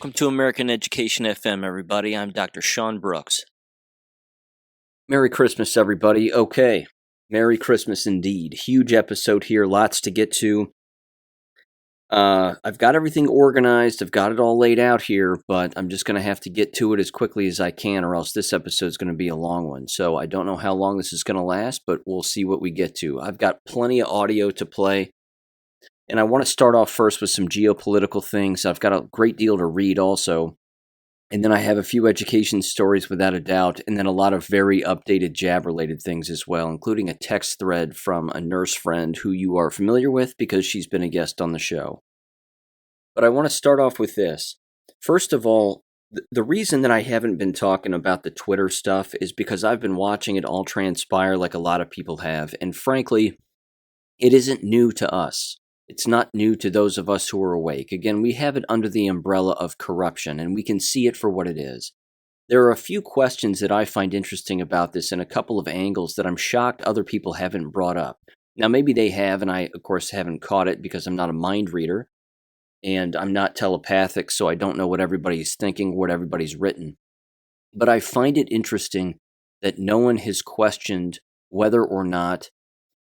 Welcome to American Education FM, everybody. I'm Dr. Sean Brooks. Merry Christmas, everybody. Okay, Merry Christmas indeed. Huge episode here, lots to get to. I've got everything organized, I've got it all laid out here, but I'm just going to have to get to it as quickly as I can, or else this episode's going to be a long one. So I don't know how long this is going to last, but we'll see what we get to. I've got plenty of audio to play. And I want to start off first with some geopolitical things. I've got a great deal to read also. And then I have a few education stories without a doubt. And then a lot of very updated jab-related things as well, including a text thread from a nurse friend who you are familiar with because she's been a guest on the show. But I want to start off with this. First of all, the reason that I haven't been talking about the Twitter stuff is because I've been watching it all transpire like a lot of people have. And frankly, it isn't new to us. It's not new to those of us who are awake. Again, we have it under the umbrella of corruption, and we can see it for what it is. There are a few questions that I find interesting about this and a couple of angles that I'm shocked other people haven't brought up. Now, maybe they have, and I, of course, haven't caught it because I'm not a mind reader, and I'm not telepathic, so I don't know what everybody's thinking, what everybody's written. But I find it interesting that no one has questioned whether or not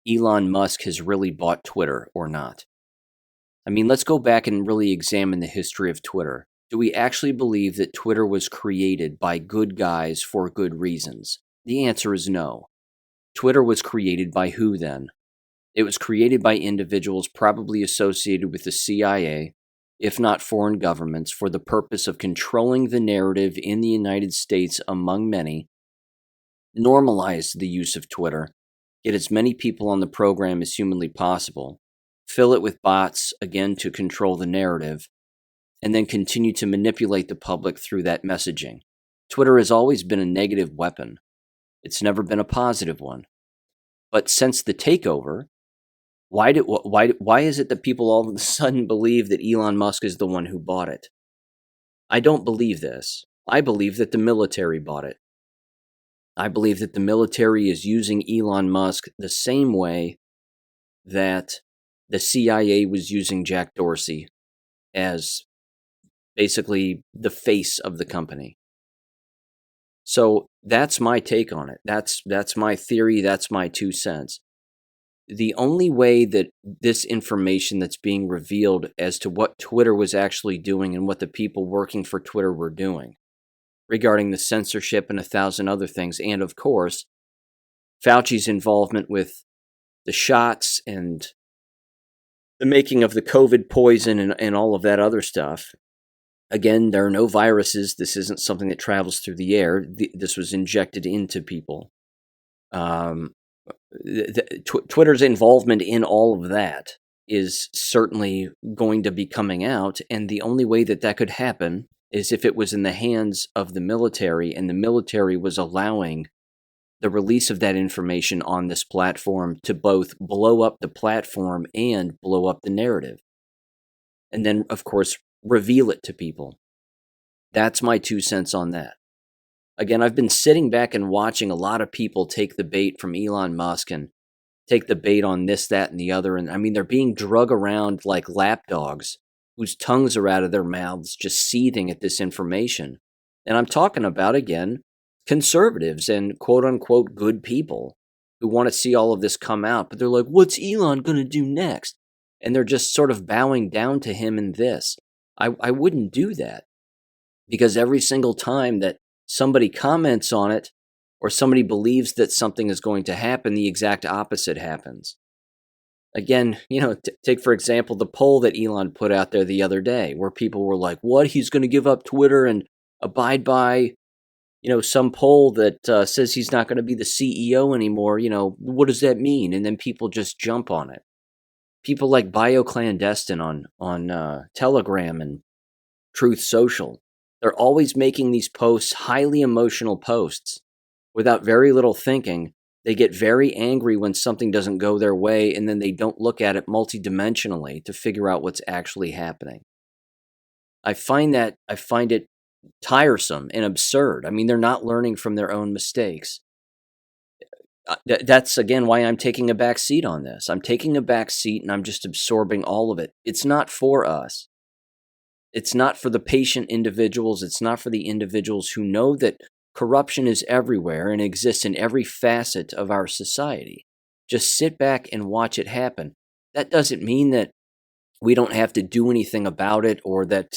Elon Musk has really bought Twitter or not. I mean, let's go back and really examine the history of Twitter. Do we actually believe that Twitter was created by good guys for good reasons? The answer is no. Twitter was created by who then? It was created by individuals probably associated with the CIA, if not foreign governments, for the purpose of controlling the narrative in the United States among many, normalize the use of Twitter, get as many people on the program as humanly possible, fill it with bots, again, to control the narrative, and then continue to manipulate the public through that messaging. Twitter has always been a negative weapon. It's never been a positive one. But since the takeover, why is it that people all of a sudden believe that Elon Musk is the one who bought it? I don't believe this. I believe that the military bought it. I believe that the military is using Elon Musk the same way that the CIA was using Jack Dorsey as basically the face of the company. So that's my take on it. That's my theory. That's my 2 cents. The only way that this information that's being revealed as to what Twitter was actually doing and what the people working for Twitter were doing regarding the censorship and 1,000 other things, and of course, Fauci's involvement with the shots and the making of the COVID poison and all of that other stuff. Again, there are no viruses. This isn't something that travels through the air. This was injected into people. Twitter's involvement in all of that is certainly going to be coming out, and the only way that that could happen is if it was in the hands of the military, and the military was allowing the release of that information on this platform to both blow up the platform and blow up the narrative. And then, of course, reveal it to people. That's my 2 cents on that. Again, I've been sitting back and watching a lot of people take the bait from Elon Musk and take the bait on this, that, and the other. And I mean, they're being drug around like lapdogs whose tongues are out of their mouths, just seething at this information. And I'm talking about, again, conservatives and quote-unquote good people who want to see all of this come out. But they're like, what's Elon going to do next? And they're just sort of bowing down to him in this. I wouldn't do that. Because every single time that somebody comments on it or somebody believes that something is going to happen, the exact opposite happens. Again, take for example the poll that Elon put out there the other day where people were like, what, he's going to give up Twitter and abide by, some poll that says he's not going to be the CEO anymore. What does that mean? And then people just jump on it. People like BioClandestine on Telegram and Truth Social. They're always making these posts, highly emotional posts, without very little thinking. They get very angry when something doesn't go their way, and then they don't look at it multidimensionally to figure out what's actually happening. I find it tiresome and absurd. I mean, they're not learning from their own mistakes. That's, again, why I'm taking a back seat on this. I'm taking a back seat, and I'm just absorbing all of it. It's not for us. It's not for the patient individuals. It's not for the individuals who know that corruption is everywhere and exists in every facet of our society. Just sit back and watch it happen. That doesn't mean that we don't have to do anything about it, or that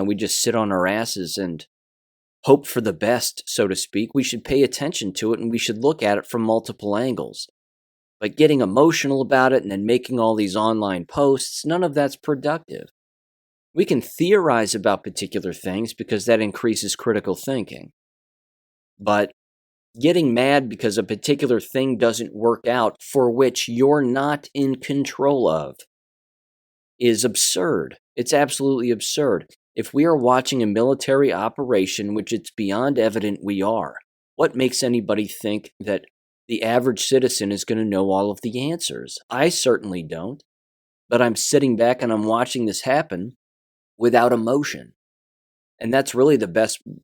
we just sit on our asses and hope for the best, so to speak. We should pay attention to it, and we should look at it from multiple angles. But getting emotional about it and then making all these online posts, none of that's productive. We can theorize about particular things because that increases critical thinking. But getting mad because a particular thing doesn't work out for which you're not in control of is absurd. It's absolutely absurd. If we are watching a military operation, which it's beyond evident we are, what makes anybody think that the average citizen is going to know all of the answers? I certainly don't. But I'm sitting back and I'm watching this happen without emotion. And that's really the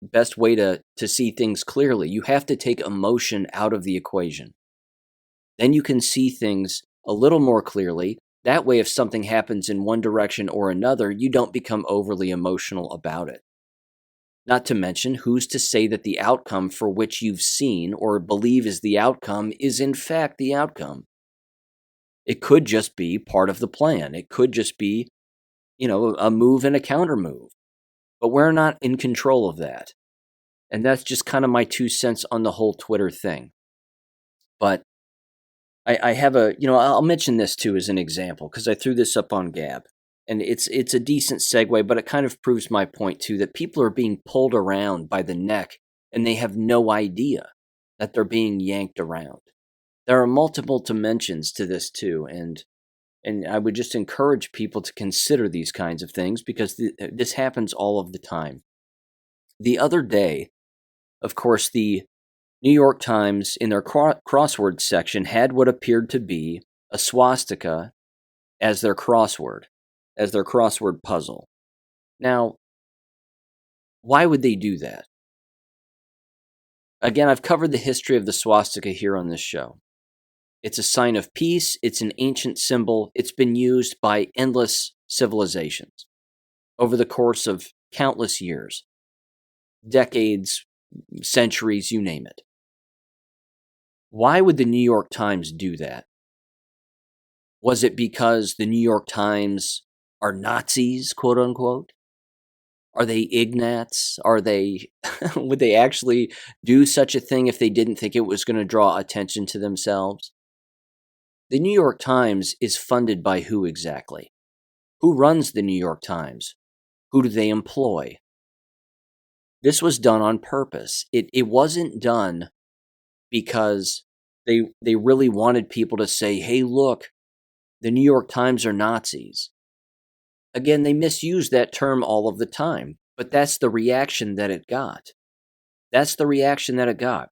best way to see things clearly. You have to take emotion out of the equation. Then you can see things a little more clearly. That way, if something happens in one direction or another, you don't become overly emotional about it. Not to mention, who's to say that the outcome for which you've seen or believe is the outcome is in fact the outcome? It could just be part of the plan. It could just be, a move and a counter move. But we're not in control of that. And that's just kind of my 2 cents on the whole Twitter thing. But I have I'll mention this too as an example, because I threw this up on Gab. And it's a decent segue, but it kind of proves my point too, that people are being pulled around by the neck and they have no idea that they're being yanked around. There are multiple dimensions to this too, and I would just encourage people to consider these kinds of things, because this happens all of the time. The other day, of course, the New York Times, in their crossword section, had what appeared to be a swastika as their crossword puzzle. Now, why would they do that? Again, I've covered the history of the swastika here on this show. It's a sign of peace. It's an ancient symbol. It's been used by endless civilizations over the course of countless years, decades, centuries, you name it. Why would the New York Times do that? Was it because the New York Times are Nazis, quote unquote? Are they Ignats? Are they, would they actually do such a thing if they didn't think it was going to draw attention to themselves? The New York Times is funded by who exactly? Who runs the New York Times? Who do they employ? This was done on purpose. It wasn't done because they really wanted people to say, hey, look, the New York Times are Nazis. Again, they misuse that term all of the time, but that's the reaction that it got. That's the reaction that it got.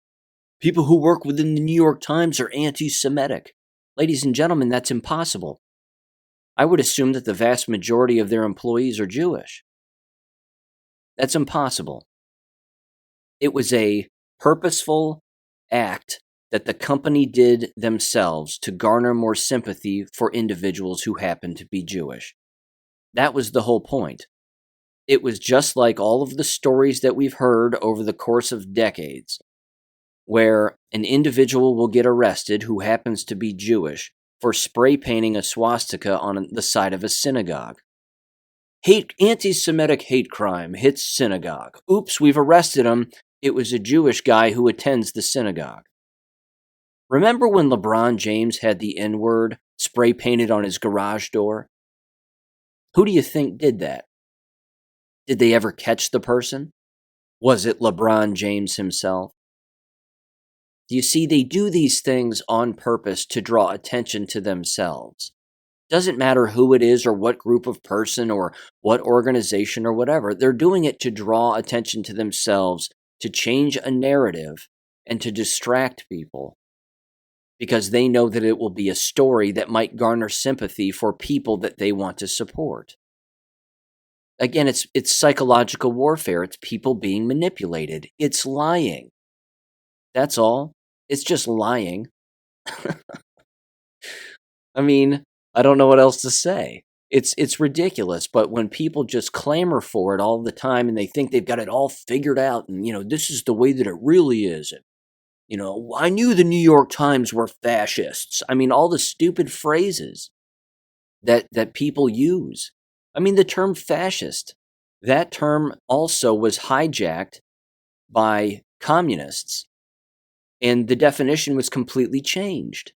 People who work within the New York Times are anti-Semitic. Ladies and gentlemen, that's impossible. I would assume that the vast majority of their employees are Jewish. That's impossible. It was a purposeful act that the company did themselves to garner more sympathy for individuals who happen to be Jewish. That was the whole point. It was just like all of the stories that we've heard over the course of decades, where an individual will get arrested who happens to be Jewish for spray painting a swastika on the side of a synagogue. Anti-Semitic hate crime hits synagogue. Oops, we've arrested him. It was a Jewish guy who attends the synagogue. Remember when LeBron James had the N-word spray painted on his garage door? Who do you think did that? Did they ever catch the person? Was it LeBron James himself? Do you see, they do these things on purpose to draw attention to themselves. Doesn't matter who it is or what group of person or what organization or whatever. They're doing it to draw attention to themselves, to change a narrative, and to distract people, because they know that it will be a story that might garner sympathy for people that they want to support. Again, it's psychological warfare. It's people being manipulated. It's lying. That's all. It's just lying. I mean, I don't know what else to say. It's ridiculous, but when people just clamor for it all the time and they think they've got it all figured out and, this is the way that it really is. And, I knew the New York Times were fascists. I mean, all the stupid phrases that people use. I mean, the term fascist, that term also was hijacked by communists, and the definition was completely changed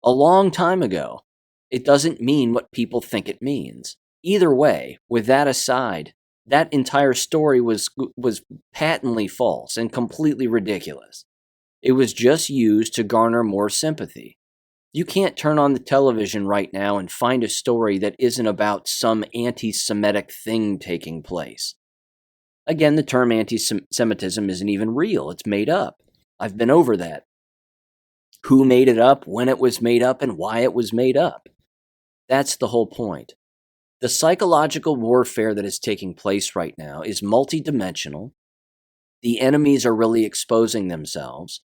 a long time ago. It doesn't mean what people think it means. Either way, with that aside, that entire story was patently false and completely ridiculous. It was just used to garner more sympathy. You can't turn on the television right now and find a story that isn't about some anti-Semitic thing taking place. Again, the term anti-Semitism isn't even real. It's made up. I've been over that. Who made it up, when it was made up, and why it was made up. That's the whole point. The psychological warfare that is taking place right now is multidimensional. The enemies are really exposing themselves.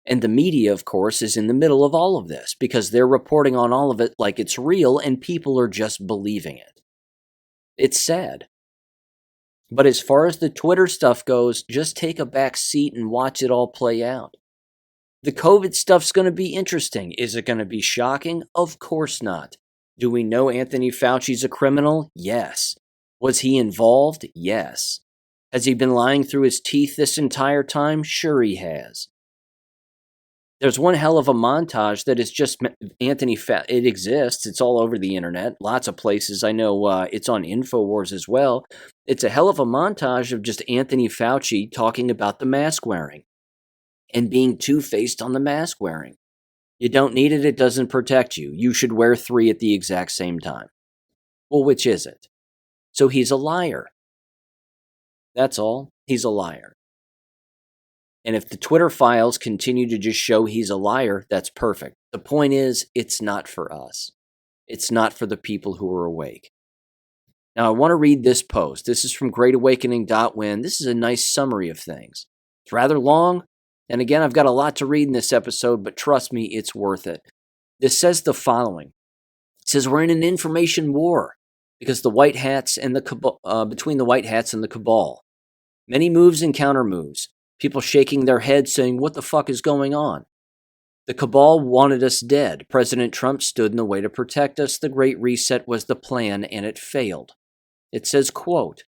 And the media, of course, is in the middle of all of this because they're reporting on all of it like it's real and people are just believing it. It's sad. But as far as the Twitter stuff goes, just take a back seat and watch it all play out. The COVID stuff's going to be interesting. Is it going to be shocking? Of course not. Do we know Anthony Fauci's a criminal? Yes. Was he involved? Yes. Has he been lying through his teeth this entire time? Sure he has. There's one hell of a montage that is just Anthony Fauci. It exists. It's all over the internet. Lots of places. I know it's on InfoWars as well. It's a hell of a montage of just Anthony Fauci talking about the mask wearing and being two-faced on the mask wearing. You don't need it. It doesn't protect you. You should wear 3 at the exact same time. Well, which is it? So he's a liar. That's all. He's a liar. And if the Twitter files continue to just show he's a liar, that's perfect. The point is, it's not for us. It's not for the people who are awake. Now, I want to read this post. This is from greatawakening.win. This is a nice summary of things. It's rather long. And again, I've got a lot to read in this episode, but trust me, it's worth it. This says the following. It says we're in an information war because the white hats and the between the white hats and the cabal. Many moves and counter moves. People shaking their heads saying, what the fuck is going on? The cabal wanted us dead. President Trump stood in the way to protect us. The Great Reset was the plan, and it failed. It says, quote,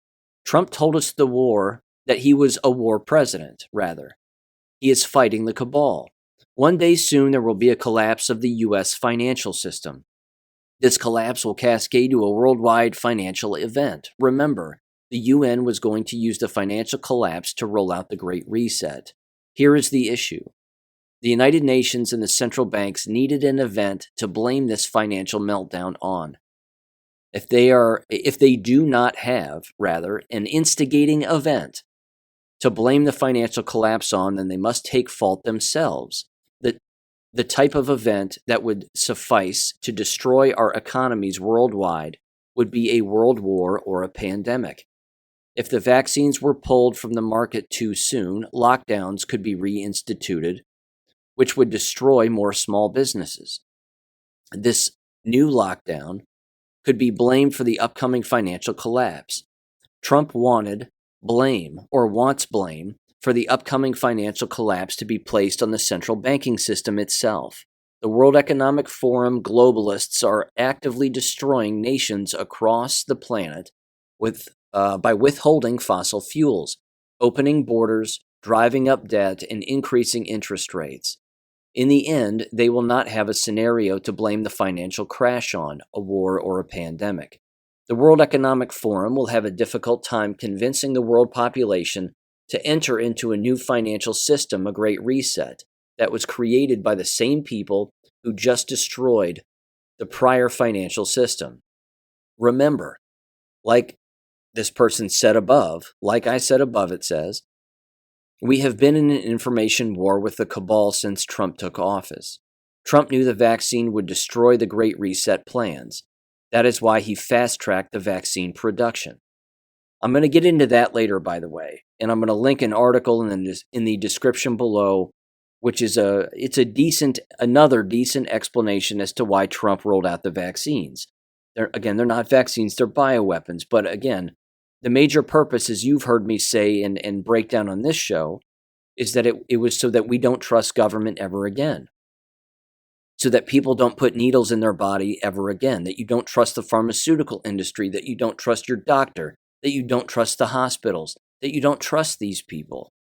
Trump told us that he was a war president, rather. He is fighting the cabal. One day soon there will be a collapse of the U.S. financial system. This collapse will cascade to a worldwide financial event. Remember, the UN was going to use the financial collapse to roll out the Great Reset. Here is the issue. The United Nations and the central banks needed an event to blame this financial meltdown on. If they do not have, rather, an instigating event to blame the financial collapse on, then they must take fault themselves. The type of event that would suffice to destroy our economies worldwide would be a world war or a pandemic. If the vaccines were pulled from the market too soon, lockdowns could be reinstituted, which would destroy more small businesses. This new lockdown could be blamed for the upcoming financial collapse. Trump wants blame for the upcoming financial collapse to be placed on the central banking system itself. The World Economic Forum globalists are actively destroying nations across the planet by withholding fossil fuels, opening borders, driving up debt, and increasing interest rates. In the end, they will not have a scenario to blame the financial crash on, a war or a pandemic. The World Economic Forum will have a difficult time convincing the world population to enter into a new financial system, a Great Reset, that was created by the same people who just destroyed the prior financial system. Remember, like this person said above, like I said above, it says, we have been in an information war with the cabal since Trump took office. Trump knew the vaccine would destroy the Great Reset plans. That is why he fast-tracked the vaccine production. I'm going to get into that later, by the way, and I'm going to link an article in the description below, which is another decent explanation as to why Trump rolled out the vaccines. They're not vaccines, they're bioweapons. But again, the major purpose, as you've heard me say and break down on this show, is that it was so that we don't trust government ever again. So that people don't put needles in their body ever again, that you don't trust the pharmaceutical industry, that you don't trust your doctor, that you don't trust the hospitals, that you don't trust these people.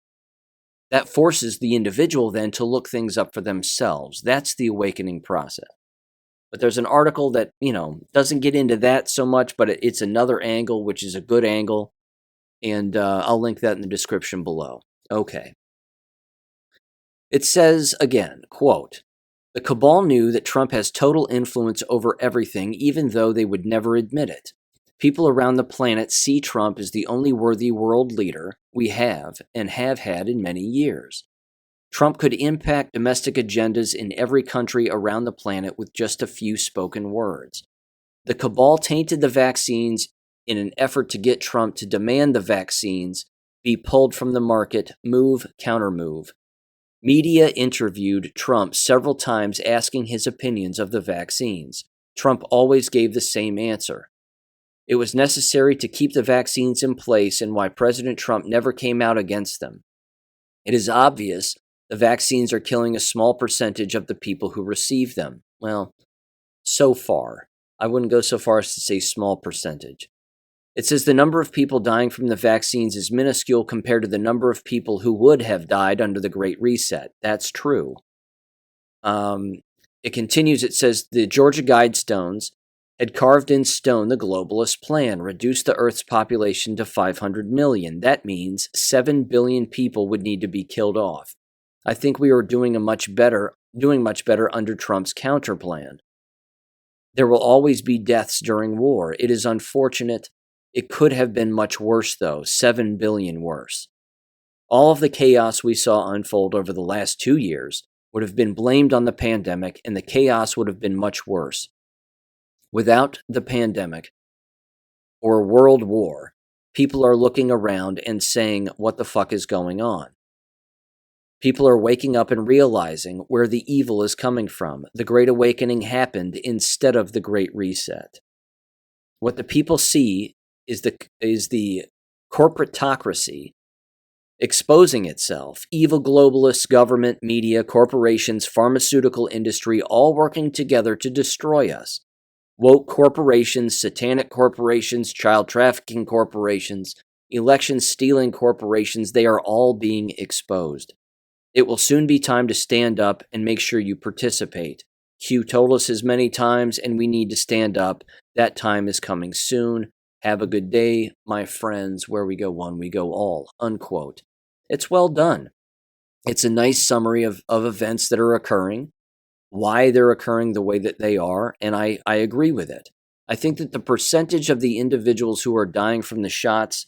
That forces the individual then to look things up for themselves. That's the awakening process. But there's an article that, doesn't get into that so much, but it's another angle, which is a good angle. And I'll link that in the description below. Okay. It says again, quote, "The cabal knew that Trump has total influence over everything, even though they would never admit it. People around the planet see Trump as the only worthy world leader we have and have had in many years. Trump could impact domestic agendas in every country around the planet with just a few spoken words. The cabal tainted the vaccines in an effort to get Trump to demand the vaccines be pulled from the market, move, countermove. Media interviewed Trump several times asking his opinions of the vaccines. Trump always gave the same answer. It was necessary to keep the vaccines in place and why President Trump never came out against them. It is obvious the vaccines are killing a small percentage of the people who receive them. Well, so far. I wouldn't go so far as to say small percentage. It says the number of people dying from the vaccines is minuscule compared to the number of people who would have died under the Great Reset. That's true. It continues, it says the Georgia Guidestones had carved in stone the globalist plan, reduced the Earth's population to 500 million. That means 7 billion people would need to be killed off. I think we are doing much better under Trump's counter plan. There will always be deaths during war. It is unfortunate. It could have been much worse, though, 7 billion worse. All of the chaos we saw unfold over the last 2 years would have been blamed on the pandemic, and the chaos would have been much worse. Without the pandemic or world war, people are looking around and saying, what the fuck is going on? People are waking up and realizing where the evil is coming from. The Great Awakening happened instead of the Great Reset. What the people see is the corporatocracy exposing itself. Evil globalists, government, media, corporations, pharmaceutical industry, all working together to destroy us. Woke corporations, satanic corporations, child trafficking corporations, election stealing corporations, they are all being exposed. It will soon be time to stand up and make sure you participate. Q told us as many times, and we need to stand up. That time is coming soon. Have a good day, my friends. Where we go one, we go all. Unquote. It's well done. It's a nice summary of events that are occurring, why they're occurring the way that they are, and I agree with it. I think that the percentage of the individuals who are dying from the shots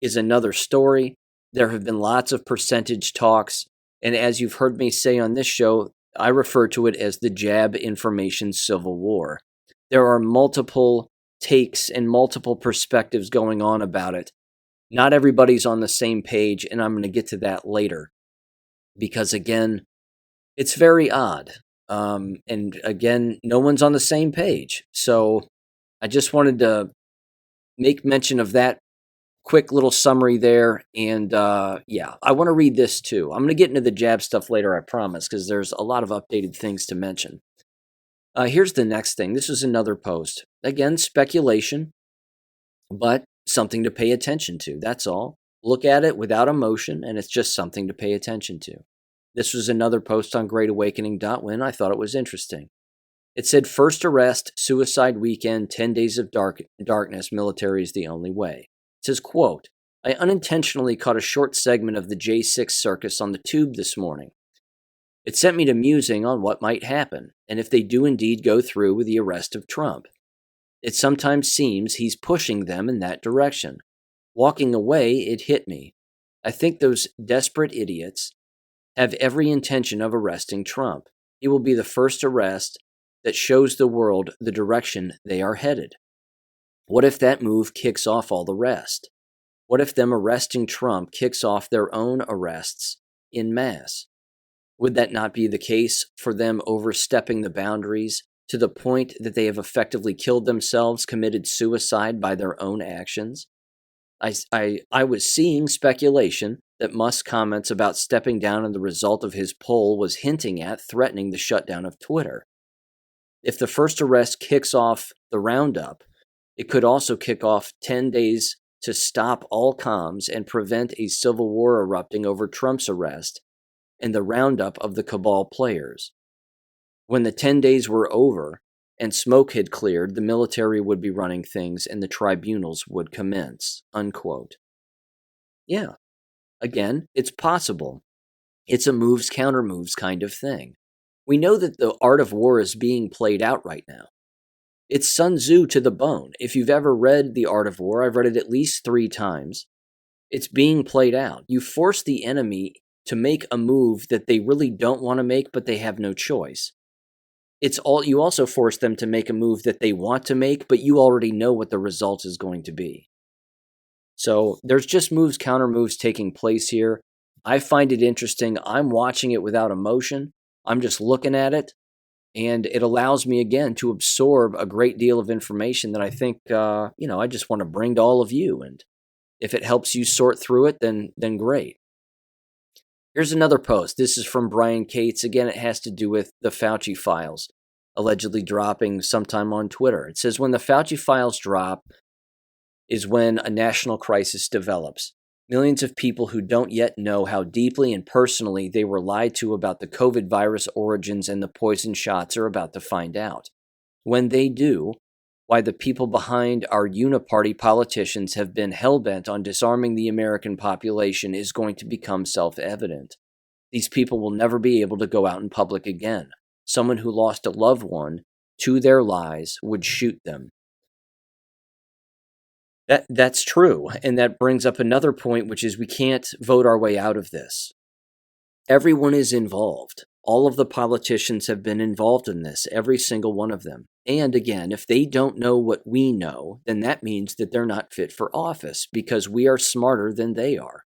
is another story. There have been lots of percentage talks, and as you've heard me say on this show, I refer to it as the jab information civil war. There are multiple takes and multiple perspectives going on about it. Not everybody's on the same page, and I'm going to get to that later. Because again, it's very odd. And again, no one's on the same page. So I just wanted to make mention of that quick little summary there. And yeah, I want to read this too. I'm going to get into the jab stuff later, I promise, because there's a lot of updated things to mention. Here's the next thing. This is another post. Again, speculation, but something to pay attention to. That's all. Look at it without emotion, and it's just something to pay attention to. This was another post on greatawakening.win. I thought it was interesting. It said, first arrest, suicide weekend, 10 days of darkness, military is the only way. It says, quote, I unintentionally caught a short segment of the J6 circus on the tube this morning. It sent me to musing on what might happen, and if they do indeed go through with the arrest of Trump. It sometimes seems he's pushing them in that direction. Walking away, it hit me. I think those desperate idiots have every intention of arresting Trump. He will be the first arrest that shows the world the direction they are headed. What if that move kicks off all the rest? What if them arresting Trump kicks off their own arrests en masse? Would that not be the case for them overstepping the boundaries to the point that they have effectively killed themselves, committed suicide by their own actions. I was seeing speculation that Musk's comments about stepping down and the result of his poll was hinting at threatening the shutdown of Twitter. If the first arrest kicks off the roundup, it could also kick off 10 days to stop all comms and prevent a civil war erupting over Trump's arrest and the roundup of the cabal players. When the 10 days were over and smoke had cleared, the military would be running things and the tribunals would commence, unquote. Yeah, again, it's possible. It's a moves, counter moves kind of thing. We know that the art of war is being played out right now. It's Sun Tzu to the bone. If you've ever read The Art of War, I've read it at least 3 times. It's being played out. You force the enemy to make a move that they really don't want to make, but they have no choice. You also force them to make a move that they want to make, but you already know what the result is going to be. So there's just moves, counter moves taking place here. I find it interesting. I'm watching it without emotion. I'm just looking at it. And it allows me, again, to absorb a great deal of information that I think, I just want to bring to all of you. And if it helps you sort through it, then great. Here's another post. This is from Brian Cates. Again, it has to do with the Fauci files allegedly dropping sometime on Twitter. It says, when the Fauci files drop is when a national crisis develops. Millions of people who don't yet know how deeply and personally they were lied to about the COVID virus origins and the poison shots are about to find out. When they do, why the people behind our uniparty politicians have been hell-bent on disarming the American population is going to become self-evident. These people will never be able to go out in public again. Someone who lost a loved one to their lies would shoot them. That's true, and that brings up another point, which is we can't vote our way out of this. Everyone is involved. All of the politicians have been involved in this, every single one of them. And again, if they don't know what we know, then that means that they're not fit for office, because we are smarter than they are.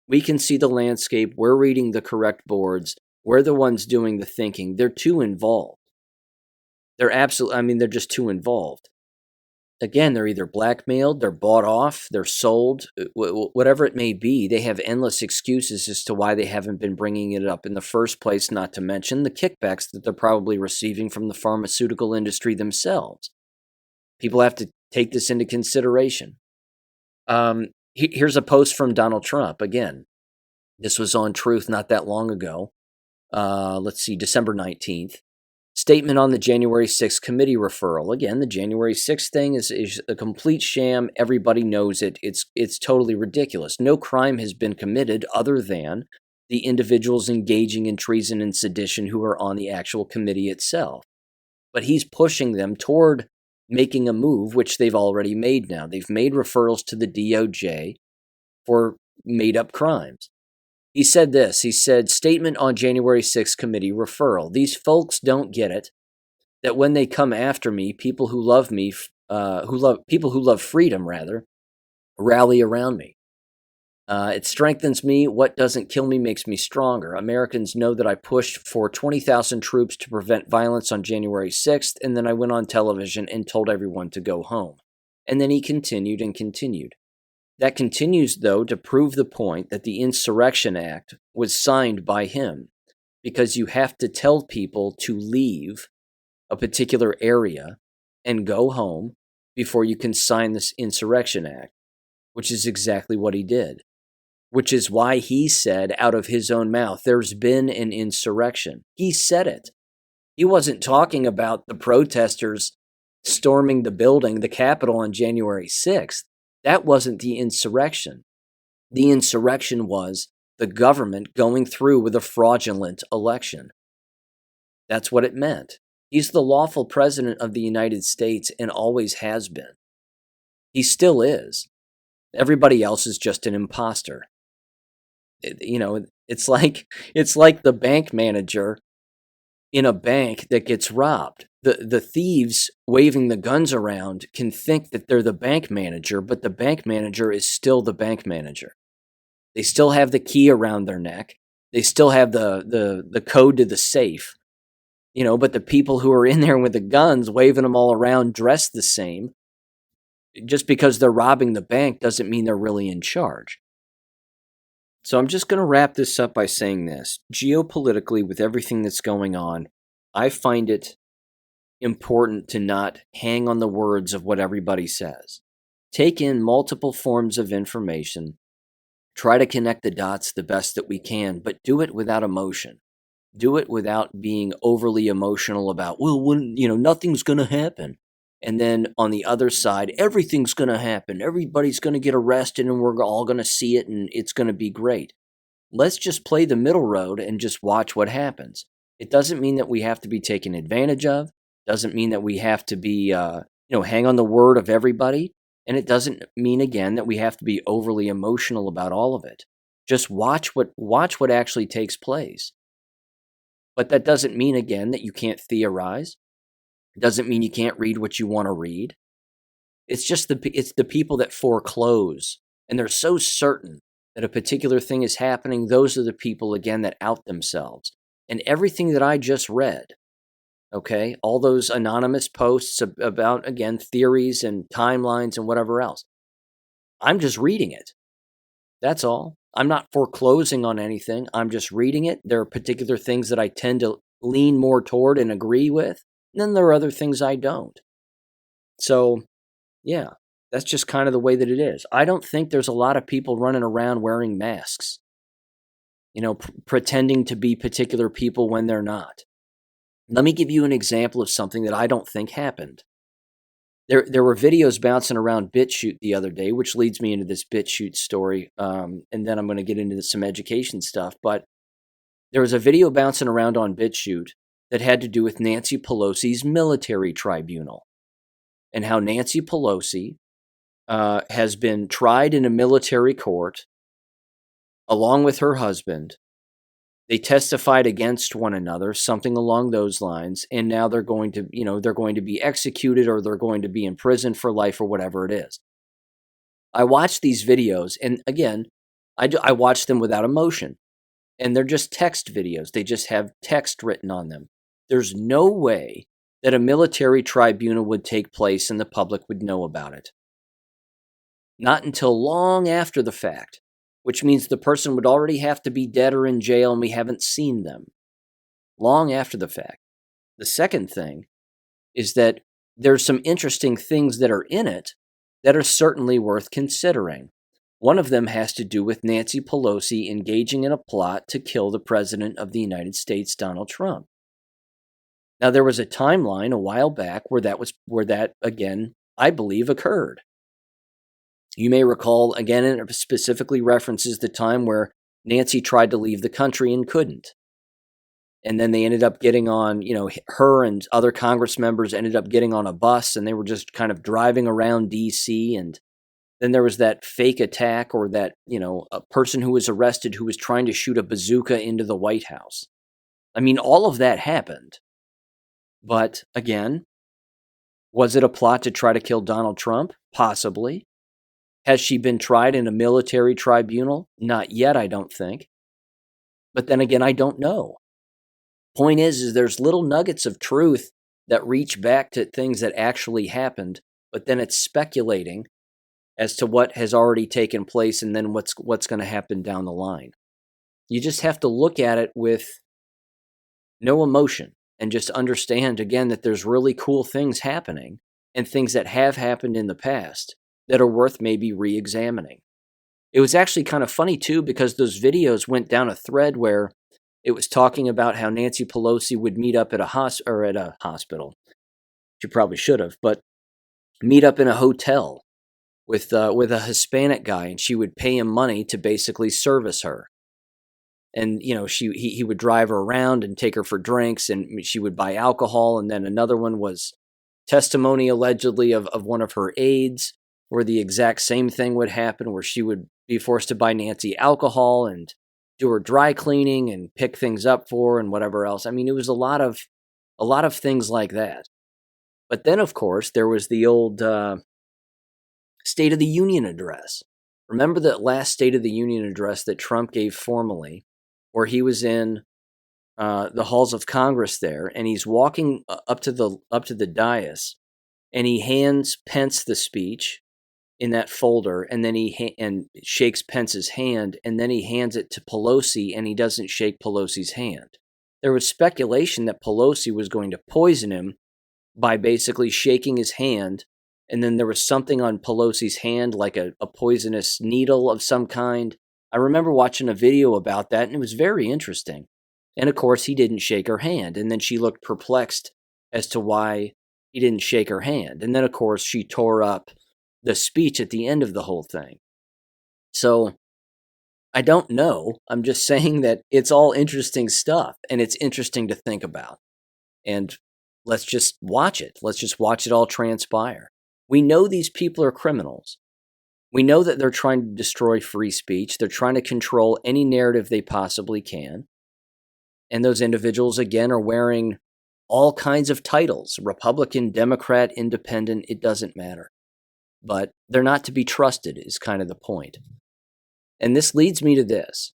We can see the landscape, we're reading the correct boards, we're the ones doing the thinking. They're too involved. They're just too involved. Again, they're either blackmailed, they're bought off, they're sold, whatever it may be. They have endless excuses as to why they haven't been bringing it up in the first place, not to mention the kickbacks that they're probably receiving from the pharmaceutical industry themselves. People have to take this into consideration. Here's a post from Donald Trump. Again, this was on Truth not that long ago. December 19th. Statement on the January 6th committee referral. Again, the January 6th thing is a complete sham. Everybody knows it. It's totally ridiculous. No crime has been committed other than the individuals engaging in treason and sedition who are on the actual committee itself. But he's pushing them toward making a move, which they've already made now. They've made referrals to the DOJ for made-up crimes. He said this. He said, statement on January 6th committee referral. These folks don't get it, that when they come after me, people who love freedom, rally around me. It strengthens me. What doesn't kill me makes me stronger. Americans know that I pushed for 20,000 troops to prevent violence on January 6th, and then I went on television and told everyone to go home. And then he continued and continued. That continues, though, to prove the point that the Insurrection Act was signed by him, because you have to tell people to leave a particular area and go home before you can sign this Insurrection Act, which is exactly what he did, which is why he said out of his own mouth, there's been an insurrection. He said it. He wasn't talking about the protesters storming the building, the Capitol, on January 6th. That wasn't the insurrection. The insurrection was the government going through with a fraudulent election. That's what it meant. He's the lawful president of the United States and always has been. He still is. Everybody else is just an imposter. It's like the bank manager in a bank that gets robbed. The thieves waving the guns around can think that they're the bank manager, but the bank manager is still the bank manager. They still have the key around their neck. They still have the code to the safe. But the people who are in there with the guns, waving them all around, dressed the same, just because they're robbing the bank doesn't mean they're really in charge. So I'm just going to wrap this up by saying this. Geopolitically, with everything that's going on, I find it important to not hang on the words of what everybody says. Take in multiple forms of information, try to connect the dots the best that we can, but do it without emotion. Do it without being overly emotional about, well, when, nothing's going to happen. And then on the other side, everything's going to happen. Everybody's going to get arrested and we're all going to see it and it's going to be great. Let's just play the middle road and just watch what happens. It doesn't mean that we have to be taken advantage of. Doesn't mean that we have to be, hang on the word of everybody. And it doesn't mean, again, that we have to be overly emotional about all of it. Just watch what actually takes place. But that doesn't mean, again, that you can't theorize. It doesn't mean you can't read what you want to read. It's just it's the people that foreclose, and they're so certain that a particular thing is happening. Those are the people, again, that out themselves. And everything that I just read, okay, all those anonymous posts about, again, theories and timelines and whatever else, I'm just reading it. That's all. I'm not foreclosing on anything. I'm just reading it. There are particular things that I tend to lean more toward and agree with. And then there are other things I don't. So, yeah, that's just kind of the way that it is. I don't think there's a lot of people running around wearing masks, pretending to be particular people when they're not. Let me give you an example of something that I don't think happened. There were videos bouncing around BitChute the other day, which leads me into this BitChute story, and then I'm going to get into some education stuff. But there was a video bouncing around on BitChute that had to do with Nancy Pelosi's military tribunal and how Nancy Pelosi has been tried in a military court along with her husband. They testified against one another, something along those lines, and now they're going to be executed or they're going to be in prison for life or whatever it is. I watch these videos, and again, I watch them without emotion, and they're just text videos. They just have text written on them. There's no way that a military tribunal would take place and the public would know about it. Not until long after the fact, which means the person would already have to be dead or in jail and we haven't seen them. Long after the fact. The second thing is that there's some interesting things that are in it that are certainly worth considering. One of them has to do with Nancy Pelosi engaging in a plot to kill the President of the United States, Donald Trump. Now, there was a timeline a while back where that again, I believe, occurred. You may recall, again, it specifically references the time where Nancy tried to leave the country and couldn't. And then they ended up getting on, her and other Congress members ended up getting on a bus and they were just kind of driving around D.C. And then there was that fake attack or that, a person who was arrested who was trying to shoot a bazooka into the White House. I mean, all of that happened. But again, was it a plot to try to kill Donald Trump? Possibly. Has she been tried in a military tribunal? Not yet, I don't think. But then again, I don't know. Point is there's little nuggets of truth that reach back to things that actually happened, but then it's speculating as to what has already taken place and then what's going to happen down the line. You just have to look at it with no emotion and just understand, again, that there's really cool things happening and things that have happened in the past that are worth maybe re-examining. It was actually kind of funny, too, because those videos went down a thread where it was talking about how Nancy Pelosi would meet up at a hospital. She probably should have, but meet up in a hotel with a Hispanic guy, and she would pay him money to basically service her. And, he would drive her around and take her for drinks, and she would buy alcohol. And then another one was testimony, allegedly, of one of her aides, where the exact same thing would happen, where she would be forced to buy Nancy alcohol and do her dry cleaning and pick things up for her and whatever else. I mean, it was a lot of things like that. But then, of course, there was the old State of the Union address. Remember that last State of the Union address that Trump gave formally, where he was in the halls of Congress there, and he's walking up to the dais, and he hands Pence the speech in that folder, and then and shakes Pence's hand, and then he hands it to Pelosi, and he doesn't shake Pelosi's hand. There was speculation that Pelosi was going to poison him by basically shaking his hand, and then there was something on Pelosi's hand, like a poisonous needle of some kind. I remember watching a video about that, and it was very interesting. And of course, he didn't shake her hand, and then she looked perplexed as to why he didn't shake her hand. And then, of course, she tore up the speech at the end of the whole thing. So I don't know. I'm just saying that it's all interesting stuff, and it's interesting to think about. And let's just watch it. Let's just watch it all transpire. We know these people are criminals. We know that they're trying to destroy free speech. They're trying to control any narrative they possibly can. And those individuals, again, are wearing all kinds of titles: Republican, Democrat, Independent, it doesn't matter. But they're not to be trusted is kind of the point. And this leads me to this.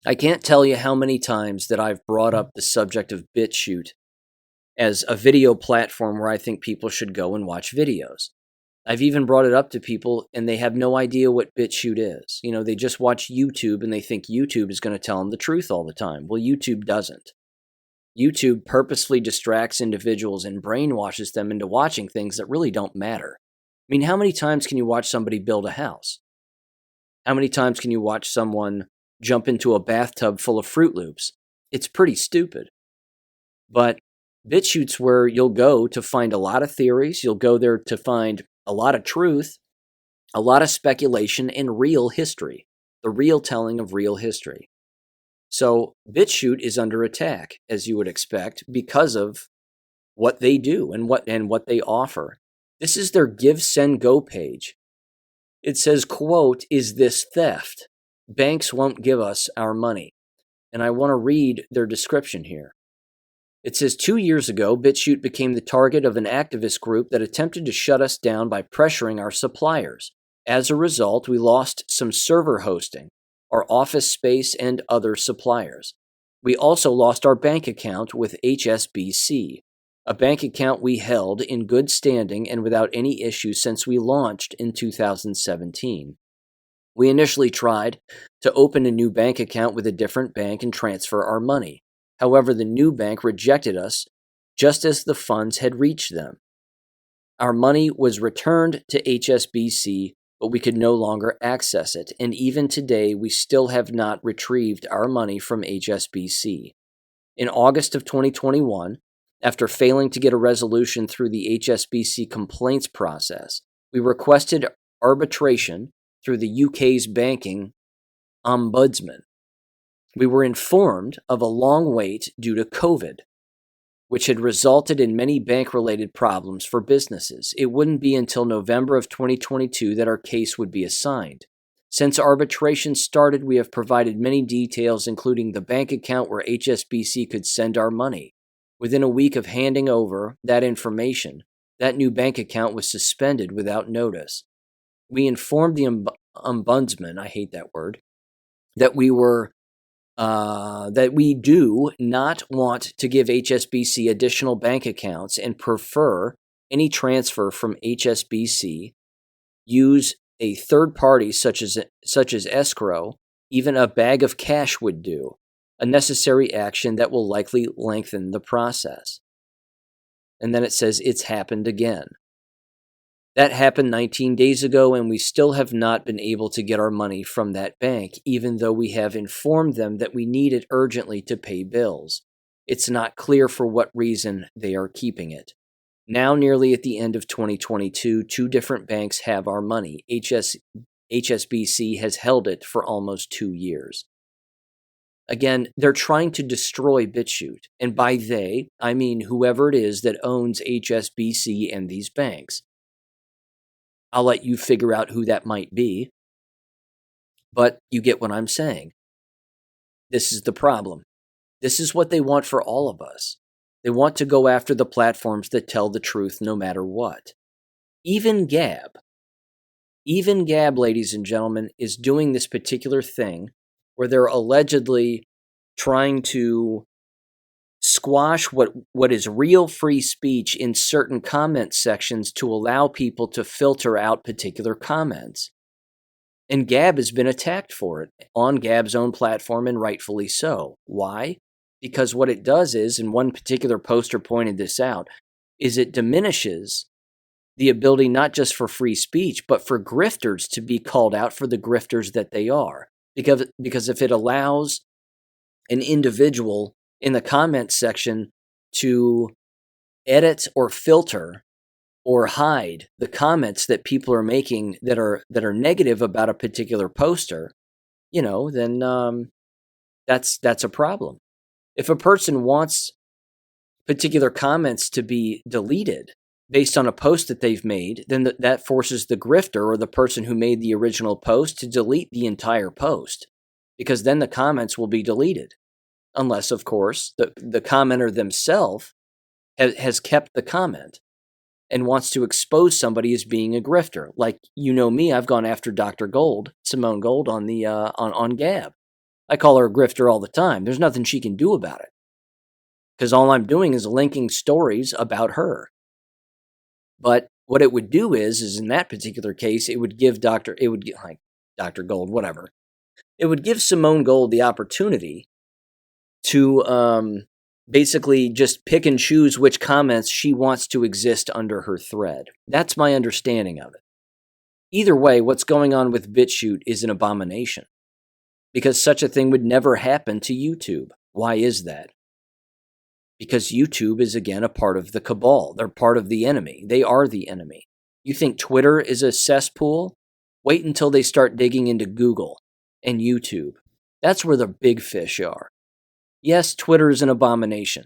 I can't tell you how many times that I've brought up the subject of BitChute as a video platform where I think people should go and watch videos. I've even brought it up to people, and they have no idea what BitChute is. You know, they just watch YouTube, and they think YouTube is going to tell them the truth all the time. Well, YouTube doesn't. YouTube purposefully distracts individuals and brainwashes them into watching things that really don't matter. I mean, how many times can you watch somebody build a house? How many times can you watch someone jump into a bathtub full of Fruit Loops? It's pretty stupid. But BitChute's where you'll go to find a lot of theories. You'll go there to find a lot of truth, a lot of speculation, and real history. The real telling of real history. So BitChute is under attack, as you would expect, because of what they do and what they offer. This is their Give, Send, Go page. It says, quote, "Is this theft? Banks won't give us our money." And I want to read their description here. It says, 2 years ago, BitChute became the target of an activist group that attempted to shut us down by pressuring our suppliers. As a result, we lost some server hosting, our office space, and other suppliers. We also lost our bank account with HSBC, a bank account we held in good standing and without any issues since we launched in 2017. We initially tried to open a new bank account with a different bank and transfer our money. However, the new bank rejected us just as the funds had reached them. Our money was returned to HSBC, but we could no longer access it, and even today we still have not retrieved our money from HSBC. In August of 2021, after failing to get a resolution through the HSBC complaints process, we requested arbitration through the UK's banking ombudsman. We were informed of a long wait due to COVID, which had resulted in many bank-related problems for businesses. It wouldn't be until November of 2022 that our case would be assigned. Since arbitration started, we have provided many details, including the bank account where HSBC could send our money. Within a week of handing over that information, that new bank account was suspended without notice. We informed the ombudsman, I hate that word, that we do not want to give HSBC additional bank accounts and prefer any transfer from HSBC use a third party such as escrow. Even a bag of cash would do, a necessary action that will likely lengthen the process. And then it says it's happened again. That happened 19 days ago, and we still have not been able to get our money from that bank, even though we have informed them that we need it urgently to pay bills. It's not clear for what reason they are keeping it. Now, nearly at the end of 2022, 2 different banks have our money. HSBC has held it for almost 2 years. Again, they're trying to destroy BitChute, and by they, I mean whoever it is that owns HSBC and these banks. I'll let you figure out who that might be, but you get what I'm saying. This is the problem. This is what they want for all of us. They want to go after the platforms that tell the truth no matter what. Even Gab, ladies and gentlemen, is doing this particular thing where they're allegedly trying to squash what is real free speech in certain comment sections to allow people to filter out particular comments. And Gab has been attacked for it on Gab's own platform, and rightfully so. Why? Because what it does is, and one particular poster pointed this out, is it diminishes the ability not just for free speech, but for grifters to be called out for the grifters that they are. Because if it allows an individual in the comments section to edit or filter or hide the comments that people are making that are negative about a particular poster, then that's a problem. If a person wants particular comments to be deleted based on a post that they've made, then that forces the grifter or the person who made the original post to delete the entire post, because then the comments will be deleted. Unless, of course, the commenter themselves has kept the comment and wants to expose somebody as being a grifter. Like, me, I've gone after Dr. Gold, Simone Gold, on the on Gab. I call her a grifter all the time. There's nothing she can do about it, because all I'm doing is linking stories about her. But what it would do is in that particular case, it would give Dr. Gold, whatever. It would give Simone Gold the opportunity to basically just pick and choose which comments she wants to exist under her thread. That's my understanding of it. Either way, what's going on with BitChute is an abomination, because such a thing would never happen to YouTube. Why is that? Because YouTube is, again, a part of the cabal. They're part of the enemy. They are the enemy. You think Twitter is a cesspool? Wait until they start digging into Google and YouTube. That's where the big fish are. Yes, Twitter is an abomination.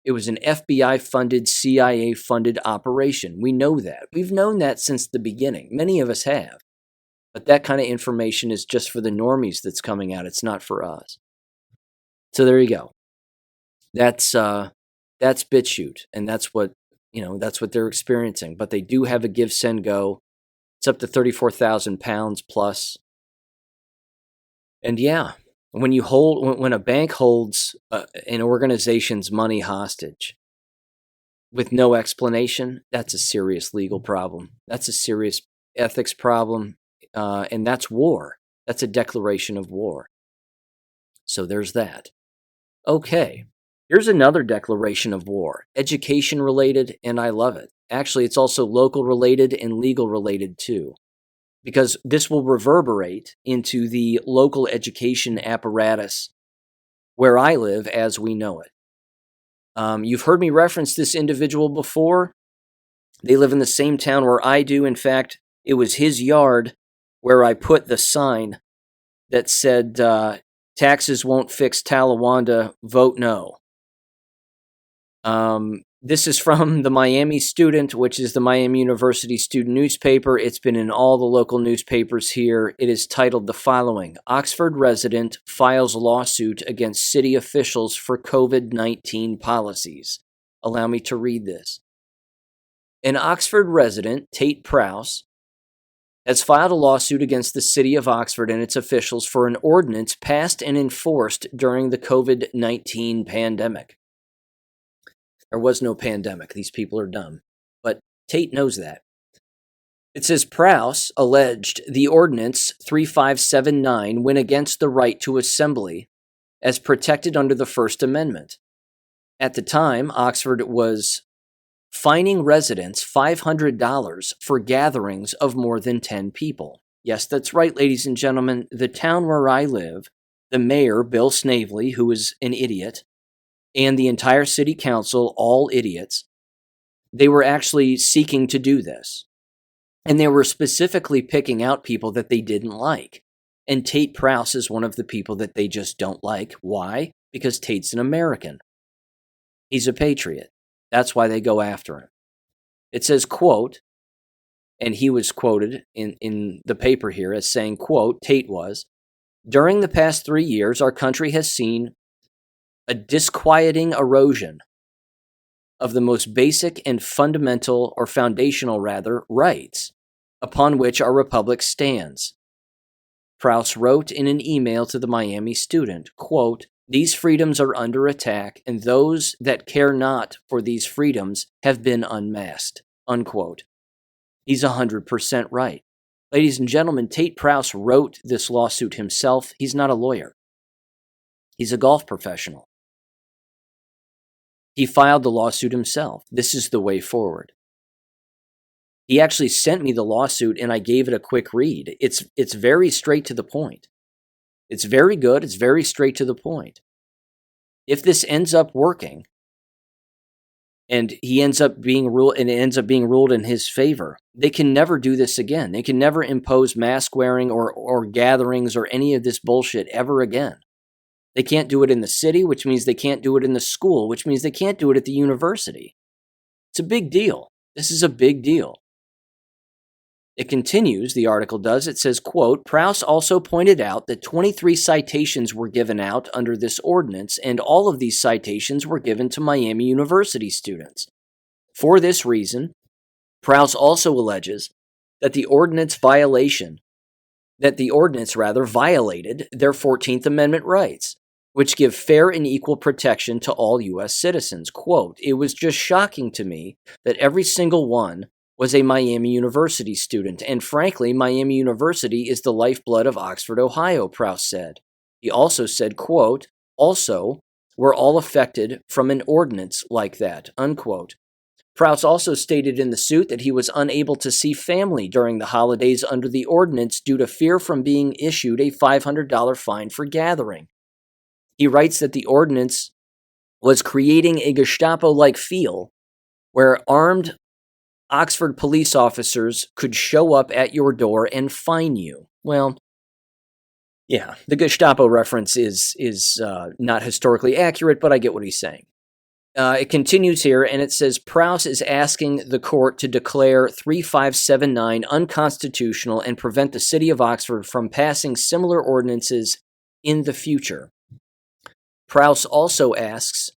It was an FBI-funded, CIA-funded operation. We know that. We've known that since the beginning. Many of us have. But that kind of information is just for the normies that's coming out. It's not for us. So there you go. That's BitChute, and that's what they're experiencing. But they do have a give, send, go. It's up to £34,000 plus. And yeah, when a bank holds an organization's money hostage with no explanation, that's a serious legal problem. That's a serious ethics problem, and that's war. That's a declaration of war. So there's that. Okay, here's another declaration of war, education related, and I love it. Actually, it's also local related and legal related too, because this will reverberate into the local education apparatus where I live as we know it. You've heard me reference this individual before. They live in the same town where I do. In fact, it was his yard where I put the sign that said, taxes won't fix Talawanda, vote no. This is from the Miami Student, which is the Miami University student newspaper. It's been in all the local newspapers here. It is titled the following: Oxford resident files lawsuit against city officials for COVID-19 policies. Allow me to read this. An Oxford resident, Tate Prowse, has filed a lawsuit against the city of Oxford and its officials for an ordinance passed and enforced during the COVID-19 pandemic. There was no pandemic. These people are dumb. But Tate knows that. It says Prowse alleged the ordinance 3579 went against the right to assembly as protected under the First Amendment. At the time, Oxford was fining residents $500 for gatherings of more than 10 people. Yes, that's right, ladies and gentlemen. The town where I live, the mayor, Bill Snavely, who is an idiot, and the entire city council, all idiots, they were actually seeking to do this. And they were specifically picking out people that they didn't like. And Tate Prowse is one of the people that they just don't like. Why? Because Tate's an American. He's a patriot. That's why they go after him. It says, quote, and he was quoted in the paper here as saying, quote, Tate was, during the past 3 years, our country has seen a disquieting erosion of the most basic and fundamental, or foundational rather, rights upon which our republic stands. Prowse wrote in an email to the Miami Student, quote, These freedoms are under attack, and those that care not for these freedoms have been unmasked." Unquote. He's 100% right. Ladies and gentlemen, Tate Prowse wrote this lawsuit himself. He's not a lawyer. He's a golf professional. He filed the lawsuit himself. This is the way forward. He actually sent me the lawsuit, and I gave it a quick read. It's very straight to the point. It's very good. It's very straight to the point. If this ends up working, and he ends up being ruled, and it ends up being ruled in his favor, they can never do this again. They can never impose mask wearing or gatherings or any of this bullshit ever again. They can't do it in the city, which means they can't do it in the school, which means they can't do it at the university. It's a big deal. This is a big deal. It continues, the article does, it says, quote, "Prowse also pointed out that 23 citations were given out under this ordinance, and all of these citations were given to Miami University students. For this reason, Prowse also alleges that the ordinance violated their 14th Amendment rights, which give fair and equal protection to all U.S. citizens. Quote, "It was just shocking to me that every single one was a Miami University student, and frankly, Miami University is the lifeblood of Oxford, Ohio," Prowse said. He also said, quote, "Also, we're all affected from an ordinance like that," unquote. Prowse also stated in the suit that he was unable to see family during the holidays under the ordinance due to fear from being issued a $500 fine for gathering. He writes that the ordinance was creating a Gestapo-like feel where armed Oxford police officers could show up at your door and fine you. Well, yeah, the Gestapo reference is not historically accurate, but I get what he's saying. It continues here, and it says, "Prowse is asking the court to declare 3579 unconstitutional and prevent the city of Oxford from passing similar ordinances in the future." Prowse also asks